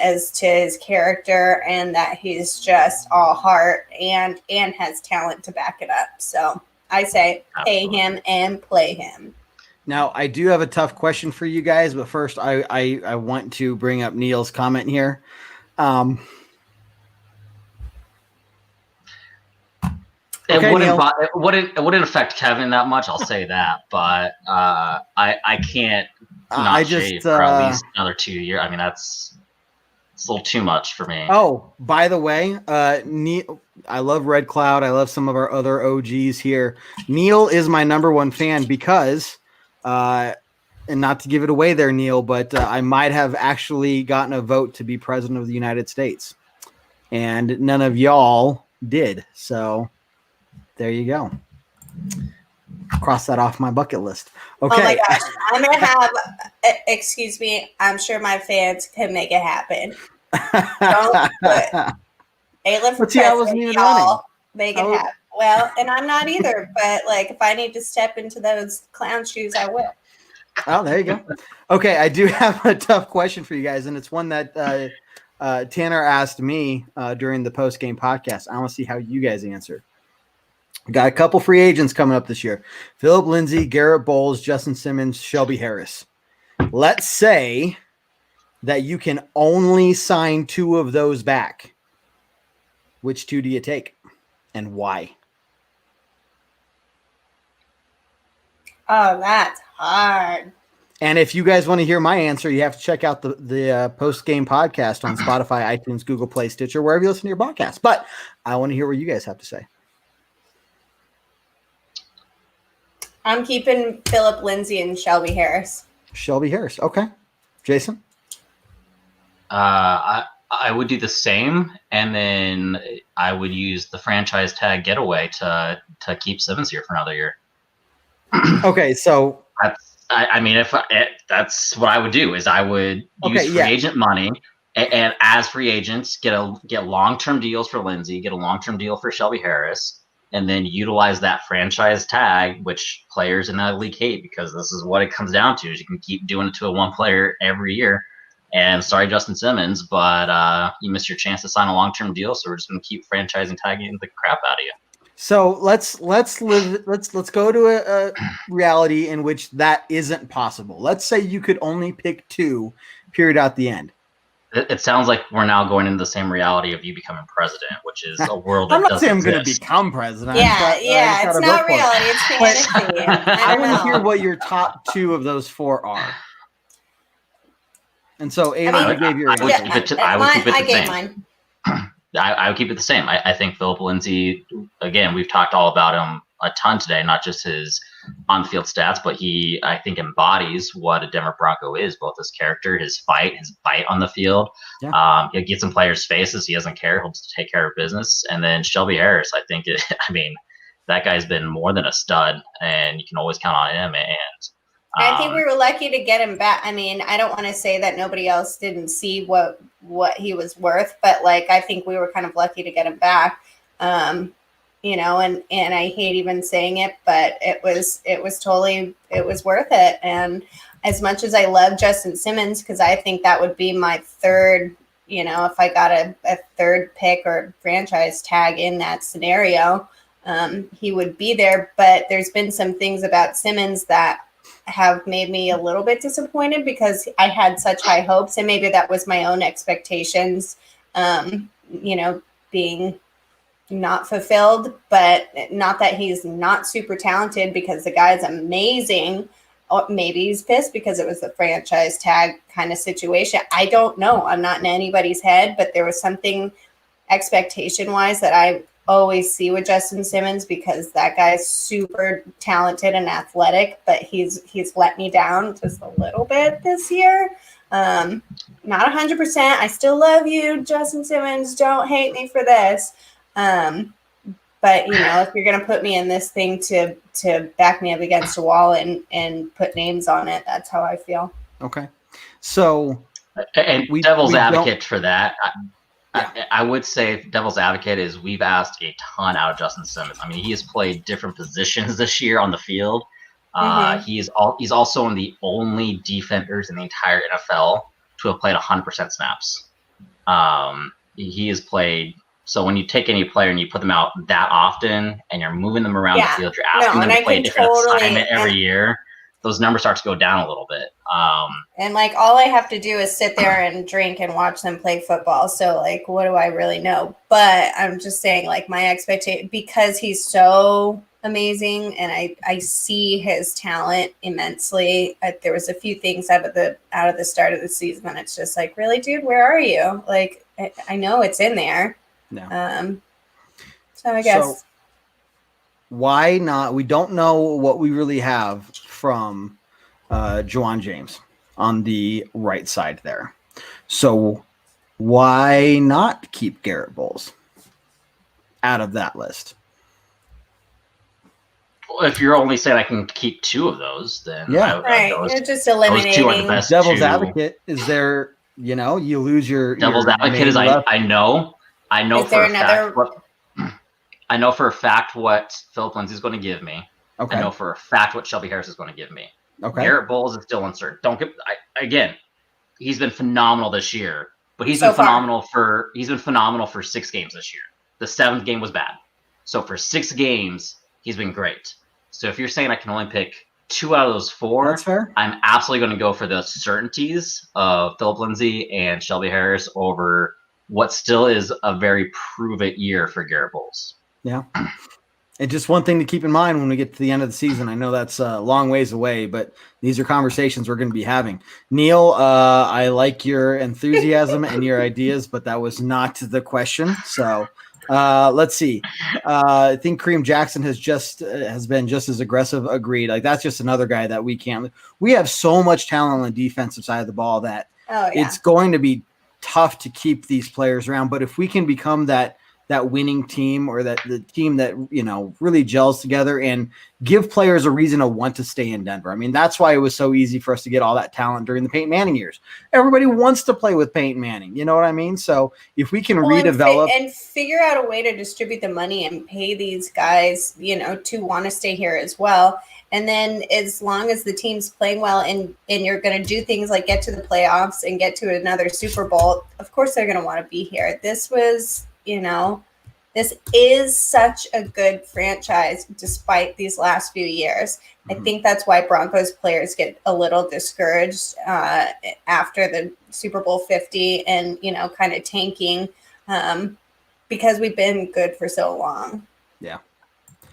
as to his character and that he's just all heart and has talent to back it up. So I say pay him and play him. Now, I do have a tough question for you guys, but first I want to bring up Neil's comment here. It wouldn't affect Kevin that much, I'll say that. But I can't shave for at least another 2 years. I mean, it's a little too much for me. Oh, by the way, Neil, I love Red Cloud. I love some of our other OGs here. Neil is my number one fan because, and not to give it away there, Neil, but I might have actually gotten a vote to be president of the United States. And none of y'all did. So there you go. Cross that off my bucket list. Okay. Oh my gosh. I'm going to have, excuse me, I'm sure my fans can make it happen. Don't put Ayla for president, y'all. Make it happen. Well, and I'm not either, but like if I need to step into those clown shoes, I will. Oh, there you go. Okay, I do have a tough question for you guys, and it's one that Tanner asked me during the post-game podcast. I want to see how you guys answer. Got a couple free agents coming up this year. Philip Lindsay, Garrett Bowles, Justin Simmons, Shelby Harris. Let's say that you can only sign two of those back. Which two do you take and why? Oh, that's hard. And if you guys want to hear my answer, you have to check out the post-game podcast on Spotify, iTunes, Google Play, Stitcher, wherever you listen to your podcast. But I want to hear what you guys have to say. I'm keeping Philip Lindsay and Shelby Harris. Shelby Harris. Okay. Jason? I would do the same, and then I would use the franchise tag getaway to keep Simmons here for another year. Okay, so that's what I would do. Is I would use free agent money, and as free agents get long-term deals for Lindsay, get a long-term deal for Shelby Harris, and then utilize that franchise tag, which players in that league hate because this is what it comes down to: is you can keep doing it to a one player every year. And sorry, Justin Simmons, but you missed your chance to sign a long-term deal, so we're just going to keep franchising tagging the crap out of you. So let's go to a reality in which that isn't possible. Let's say you could only pick two, period, out the end. It sounds like we're now going into the same reality of you becoming president, which is a world that I'm not doesn't saying I'm going to exist. become president. It's not reality. It's fantasy. I want to hear what your top two of those four are. And so, Ayla, you gave your answer. I would keep it the same. Mine. I would keep it the same. I think Philip Lindsay, again, we've talked all about him a ton today, not just his on-field stats, but he, I think, embodies what a Denver Bronco is, both his character, his bite on the field. Yeah. He gets in players' faces. He doesn't care. He'll just take care of business. And then Shelby Harris, I think, that guy's been more than a stud, and you can always count on him. And I think we were lucky to get him back. I mean, I don't want to say that nobody else didn't see what he was worth, but like I think we were kind of lucky to get him back. And I hate even saying it, but it was worth it. And as much as I love Justin Simmons, because I think that would be my third, if I got a third pick or franchise tag in that scenario, he would be there. But there's been some things about Simmons that have made me a little bit disappointed because I had such high hopes, and maybe that was my own expectations, being not fulfilled. But not that he's not super talented, because the guy's amazing. Or maybe he's pissed because it was the franchise tag kind of situation. I don't know. I'm not in anybody's head, but there was something expectation wise that I always see with Justin Simmons, because that guy's super talented and athletic, but he's let me down just a little bit this year. Not 100%. I still love you, Justin Simmons. Don't hate me for this. But if you're gonna put me in this thing to back me up against a wall and put names on it, that's how I feel. Okay. So and devil's advocate for that. I would say devil's advocate is we've asked a ton out of Justin Simmons. I mean, he has played different positions this year on the field. He's also one of the only defenders in the entire NFL to have played 100% snaps. He has played. So when you take any player and you put them out that often and you're moving them around the field, you're asking them to play a different assignment every year, those numbers start to go down a little bit. And all I have to do is sit there and drink and watch them play football. So what do I really know? But I'm just saying, my expectation, because he's so amazing and I see his talent immensely. There was a few things out of the start of the season, and it's just really, dude, where are you? I know it's in there. No. So I guess. So why not? We don't know what we really have from Juwan James on the right side there. So why not keep Garrett Bowles out of that list? Well, if you're only saying I can keep two of those, then You're just eliminating. Those two are the best. Devil's advocate is there. You lose your devil's advocate is I know for a fact I know for a fact what Philip Lindsay is going to give me. Okay. I know for a fact what Shelby Harris is going to give me. Okay. Garrett Bowles is still uncertain. Again, he's been phenomenal this year, but he's been phenomenal for 6 games this year. The 7th game was bad. So for 6 games, he's been great. So if you're saying I can only pick 2 out of those 4, that's fair. I'm absolutely going to go for the certainties of Philip Lindsay and Shelby Harris over what still is a very prove-it year for Garrett Bowles. Yeah. And just one thing to keep in mind when we get to the end of the season, I know that's a long ways away, but these are conversations we're going to be having. Neil, I like your enthusiasm and your ideas, but that was not the question. So let's see. I think Kareem Jackson has been just as aggressive. Agreed. That's just another guy that we have so much talent on the defensive side of the ball that it's going to be tough to keep these players around. But if we can become that winning team, or the team that, really gels together and give players a reason to want to stay in Denver. I mean, that's why it was so easy for us to get all that talent during the Peyton Manning years. Everybody wants to play with Peyton Manning. You know what I mean? So if we can redevelop and figure out a way to distribute the money and pay these guys, to want to stay here as well. And then as long as the team's playing well and you're going to do things like get to the playoffs and get to another Super Bowl, of course they're going to want to be here. This was, this is such a good franchise despite these last few years. I think that's why Broncos players get a little discouraged after the Super Bowl 50 and, kind of tanking because we've been good for so long. Yeah.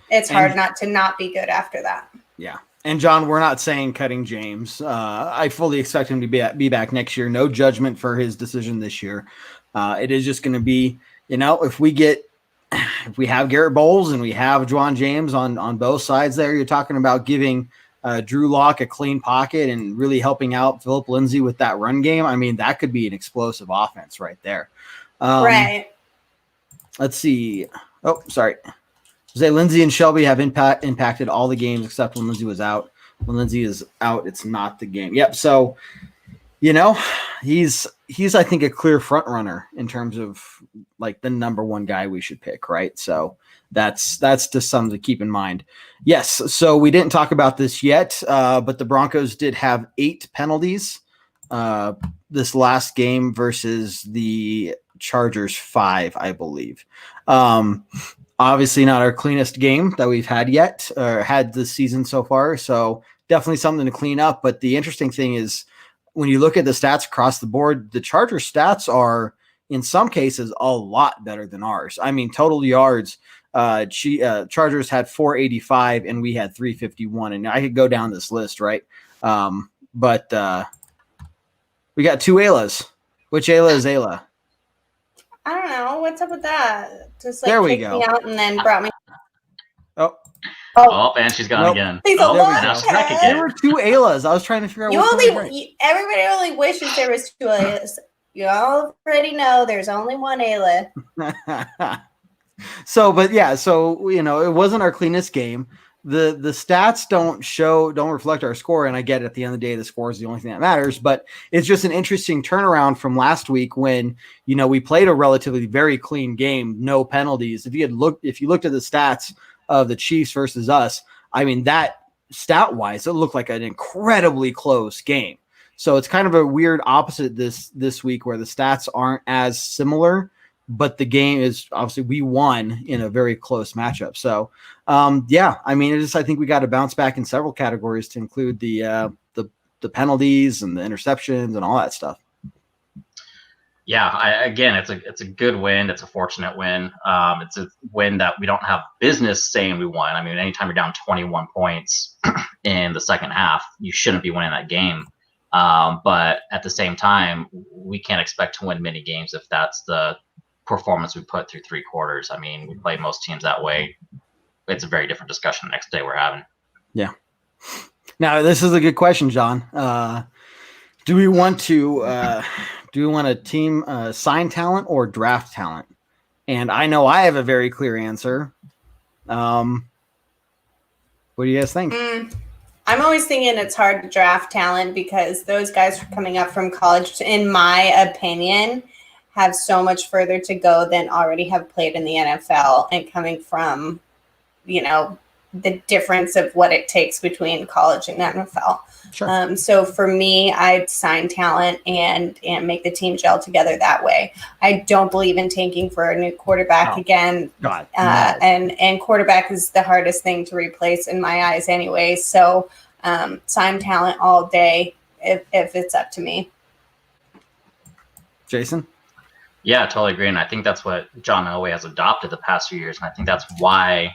It's hard not to not be good after that. Yeah. And John, we're not saying cutting James. I fully expect him to be back next year. No judgment for his decision this year. It is just going to be, if we have Garrett Bowles and we have Juwan James on both sides there, you're talking about giving Drew Lock a clean pocket and really helping out Philip Lindsay with that run game. I mean, that could be an explosive offense right there. Right. Let's see. Oh, sorry. Jose, Lindsay and Shelby have impacted all the games except when Lindsay was out. When Lindsay is out, it's not the game. Yep. So, he's I think a clear front runner in terms of the number 1 guy we should pick, right? So that's just something to keep in mind. Yes. So we didn't talk about this yet, but the Broncos did have 8 penalties this last game versus the Chargers 5, I believe. Obviously not our cleanest game that we've had yet or had this season so far. So definitely something to clean up. But the interesting thing is when you look at the stats across the board, the Chargers stats are in some cases a lot better than ours. I mean, total yards, Chargers had 485 and we had 351. And I could go down this list, right? But we got 2 Aylas. Which Ayla is Ayla? I don't know. What's up with that? Just There we kicked go. me out and then brought me. Oh, and she's gone Nope. again. Please, Oh, there we and go. now she's back There again. were 2 Aylas. I was trying to figure out You which only one was everybody only wishes there was 2 Aylas. You already know there's only one Ayla. right. So it wasn't our cleanest game. The stats don't reflect our score, and I get it, at the end of the day the score is the only thing that matters, but it's just an interesting turnaround from last week when we played a relatively very clean game, no penalties. If you looked at the stats of the Chiefs versus us, I mean, that stat wise it looked like an incredibly close game. So it's kind of a weird opposite this week where the stats aren't as similar, but the game is obviously we won in a very close matchup. So, I think we got to bounce back in several categories to include the penalties and the interceptions and all that stuff. Yeah, it's a good win. It's a fortunate win. It's a win that we don't have business saying we won. I mean, anytime you're down 21 points in the second half, you shouldn't be winning that game. But at the same time, we can't expect to win many games if that's the performance we put through 3 quarters. I mean, we play most teams that way. It's a very different discussion the next day we're having. Yeah. Now, this is a good question, John. Do we want a team sign talent or draft talent? And I know I have a very clear answer. What do you guys think? I'm always thinking it's hard to draft talent because those guys coming up from college, in my opinion, have so much further to go than already have played in the NFL and coming from, the difference of what it takes between college and NFL. Sure. So for me, I'd sign talent and make the team gel together that way. I don't believe in tanking for a new quarterback again. God, no. And quarterback is the hardest thing to replace in my eyes anyway. So sign talent all day if it's up to me. Jason? Yeah, I totally agree. And I think that's what John Elway has adopted the past few years. And I think that's why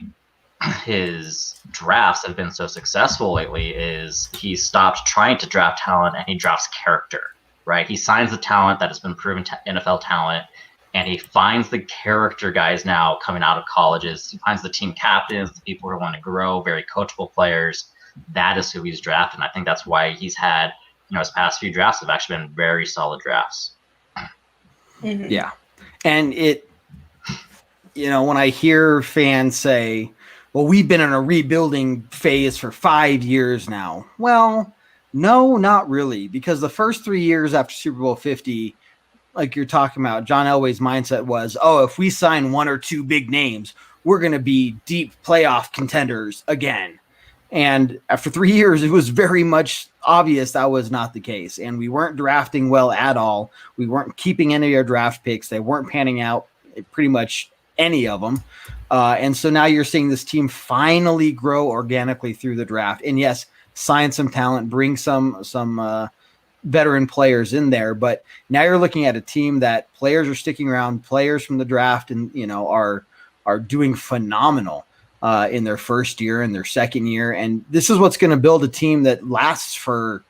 his drafts have been so successful lately is he stopped trying to draft talent and he drafts character, right? He signs the talent that has been proven NFL talent, and he finds the character guys now coming out of colleges. He finds the team captains, the people who want to grow, very coachable players. That is who he's drafted. And I think that's why he's had, his past few drafts have actually been very solid drafts. Mm-hmm. Yeah. And when I hear fans say, well, we've been in a rebuilding phase for 5 years now. Well, no, not really, because the first 3 years after Super Bowl 50, like you're talking about, John Elway's mindset was, if we sign 1 or 2 big names, we're going to be deep playoff contenders again. And after 3 years, it was very much obvious that was not the case. And we weren't drafting well at all. We weren't keeping any of our draft picks. They weren't panning out, pretty much any of them. And so now you're seeing this team finally grow organically through the draft. And yes, sign some talent, bring some veteran players in there. But now you're looking at a team that players are sticking around, players from the draft and, are doing phenomenal in their first year and their second year. And this is what's going to build a team that lasts for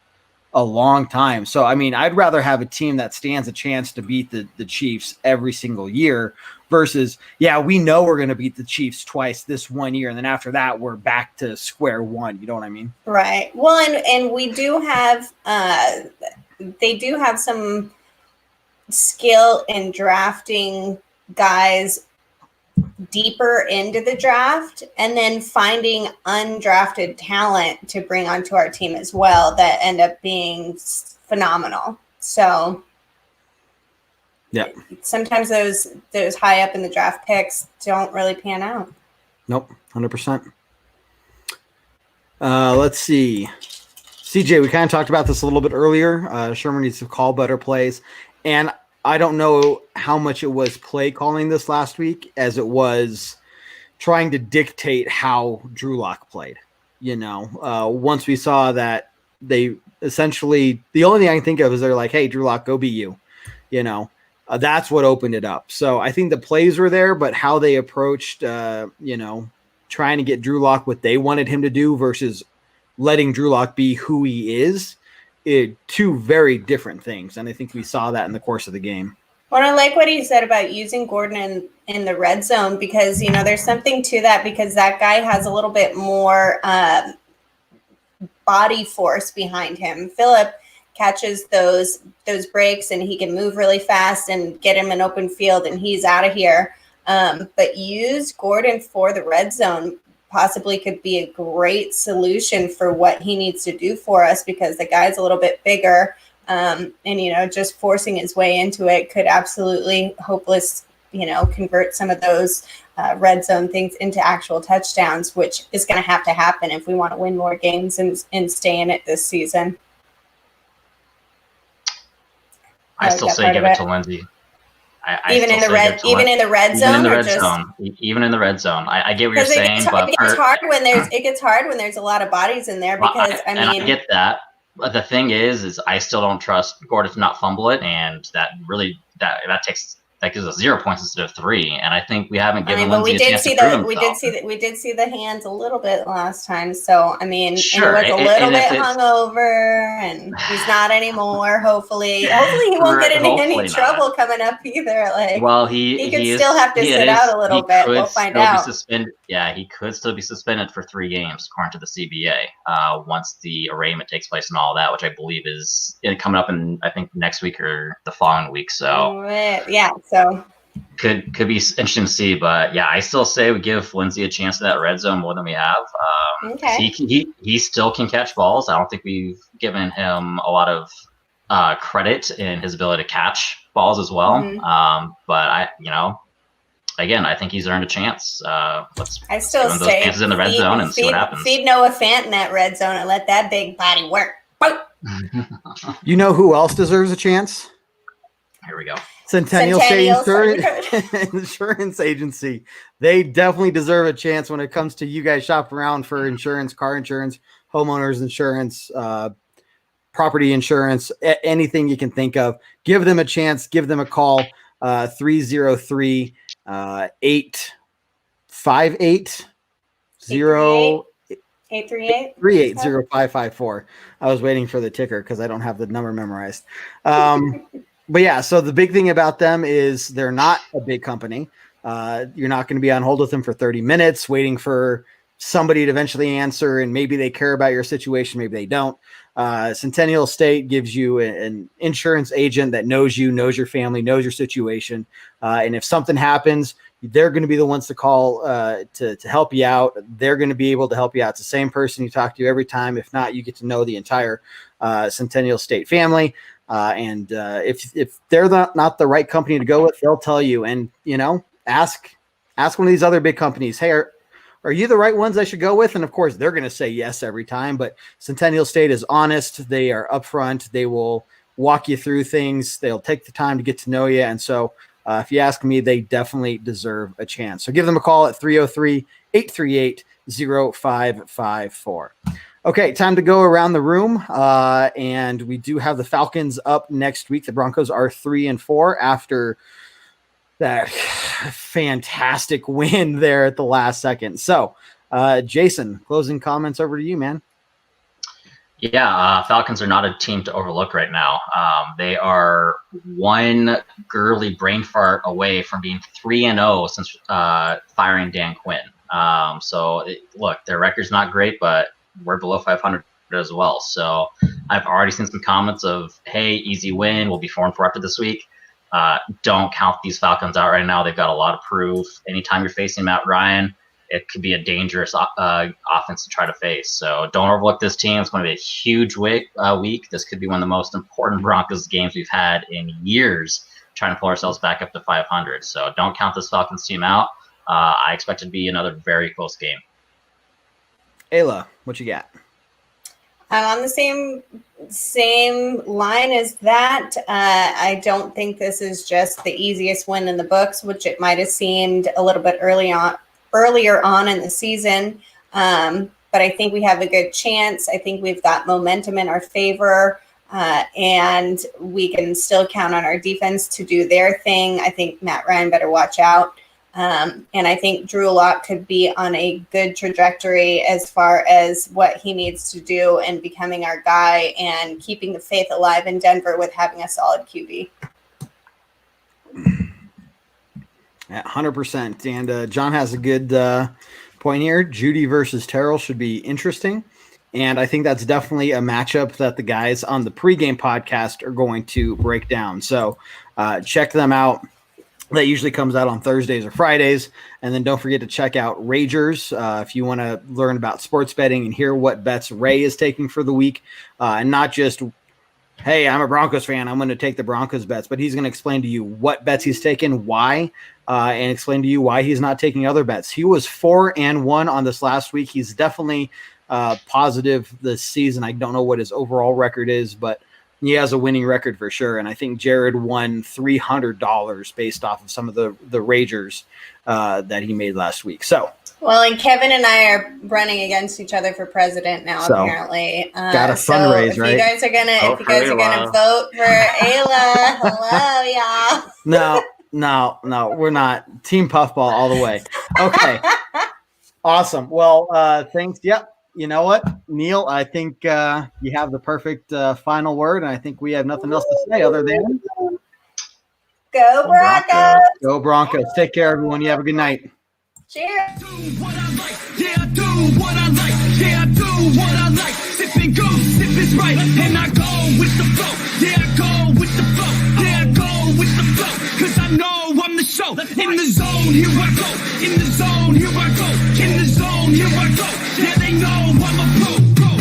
a long time. So, I mean, I'd rather have a team that stands a chance to beat the Chiefs every single year versus, we know we're going to beat the Chiefs twice this 1 year. And then after that, we're back to square one. You know what I mean? Right. Well, and we do have, they do have some skill in drafting guys deeper into the draft and then finding undrafted talent to bring onto our team as well that end up being phenomenal. So yeah, sometimes those high up in the draft picks don't really pan out. Nope, 100%. Let's see. CJ, we kind of talked about this a little bit earlier. Sherman needs to call better plays. And I don't know how much it was play calling this last week as it was, trying to dictate how Drew Lock played. Once we saw that they essentially, the only thing I can think of is they're like, hey, Drew Lock, go be you. That's what opened it up. So I think the plays were there, but how they approached, trying to get Drew Lock what they wanted him to do versus letting Drew Lock be who he is, two very different things. And I think we saw that in the course of the game. Well, I like what he said about using Gordon in the red zone because, there's something to that because that guy has a little bit more body force behind him. Phillip catches those breaks and he can move really fast and get him an open field and he's out of here. But use Gordon for the red zone possibly could be a great solution for what he needs to do for us because the guy's a little bit bigger. And, just forcing his way into it could absolutely convert some of those red zone things into actual touchdowns, which is going to happen if we want to win more games and stay in it this season. I still say give it to Lindsay. Even in the red zone. Even in the red zone. I get what you're saying, but it gets hard when there's a lot of bodies in there because I get that. But the thing is I still don't trust Gordon to not fumble it, and that gives us 0 points instead of 3. And I think we haven't given Lindsay a chance to prove himself. We did see the hands a little bit last time. So sure. And he was a little bit hungover, and he's not anymore. Hopefully he won't get into any trouble coming up either. He could still have to sit out a little bit. We'll find out. Yeah, he could still be suspended for 3 games, according to the CBA, once the arraignment takes place and all that, which I believe is coming up in, I think, next week or the following week. So yeah, so could be interesting to see. But yeah, I still say we give Lindsay a chance at that red zone more than we have. Okay. He still can catch balls. I don't think we've given him a lot of credit in his ability to catch balls as well. Mm-hmm. But I think he's earned a chance. I still give him say those chances in the red zone and see what happens. Feed Noah Fant in that red zone and let that big body work. You know who else deserves a chance? Here we go. Centennial State Insurance Agency. They definitely deserve a chance when it comes to you guys shop around for insurance, car insurance, homeowners insurance, property insurance, anything you can think of. Give them a chance. Give them a call. 303 858 080554. I was waiting for the ticker because I don't have the number memorized. But yeah, so the big thing about them is they're not a big company. You're not going to be on hold with them for 30 minutes waiting for somebody to eventually answer, and maybe they care about your situation, maybe they don't. Centennial State gives you an insurance agent that knows you, knows your family, knows your situation. And if something happens, they're going to be the ones to call to help you out. They're going to be able to help you out. It's the same person you talk to every time. If not, you get to know the entire Centennial State family. And if they're not the right company to go with, they'll tell you. And, ask one of these other big companies, hey, are you the right ones I should go with? And of course, they're going to say yes every time. But Centennial State is honest. They are upfront. They will walk you through things. They'll take the time to get to know you. And so if you ask me, they definitely deserve a chance. So give them a call at 303-838-0554. Okay, time to go around the room. And we do have the Falcons up next week. The Broncos are 3-4 after that fantastic win there at the last second. So, Jason, closing comments over to you, man. Yeah, Falcons are not a team to overlook right now. They are one girly brain fart away from being 3-0 since firing Dan Quinn. Look, their record's not great, but we're below 500 as well. So I've already seen some comments of, hey, easy win. We'll be 4-4 after this week. Don't count these Falcons out right now. They've got a lot of proof. Anytime you're facing Matt Ryan, it could be a dangerous offense to try to face. So don't overlook this team. It's going to be a huge week. This could be one of the most important Broncos games we've had in years, trying to pull ourselves back up to 500. So don't count this Falcons team out. I expect it to be another very close game. Ayla, what you got? I'm on the same line as that. I don't think this is just the easiest win in the books, which it might have seemed a little bit early on earlier on in the season. But I think we have a good chance. I think we've got momentum in our favor, and we can still count on our defense to do their thing. I think Matt Ryan better watch out. And I think Drew Lock could be on a good trajectory as far as what he needs to do and becoming our guy and keeping the faith alive in Denver with having a solid QB. Yeah, 100%. And John has a good point here. Judy versus Terrell should be interesting. And I think that's definitely a matchup that the guys on the pregame podcast are going to break down. So check them out. That usually comes out on Thursdays or Fridays. And then don't forget to check out Ragers if you want to learn about sports betting and hear what bets Ray is taking for the week. And not just, hey, I'm a Broncos fan, I'm going to take the Broncos bets. But he's going to explain to you what bets he's taken, why, and explain to you why he's not taking other bets. He was 4-1 on this last week. He's definitely positive this season. I don't know what his overall record is, but he has a winning record for sure. And I think Jared won $300 based off of some of the Ragers that he made last week. So, well, and Kevin and I are running against each other for president now, apparently. Got a fundraise, so right? You guys are gonna vote for Ayla. Hello, y'all. No, we're not. Team Puffball all the way. Okay. Awesome. Well, thanks. Yep. You know what, Neil? I think you have the perfect final word, and I think we have nothing else to say other than Go Broncos! Go Broncos. Take care, everyone. You have a good night. Cheers! Do what I like, yeah, I do what I like, yeah, I do what I like. Sipping goose, sip is right, and I go with the flow, yeah, I go with the flow, yeah, I go with the flow, cause I know I'm the show. In the zone, here I go, in the zone, here I go, in the zone, here I go, yeah, they know I'm a pro.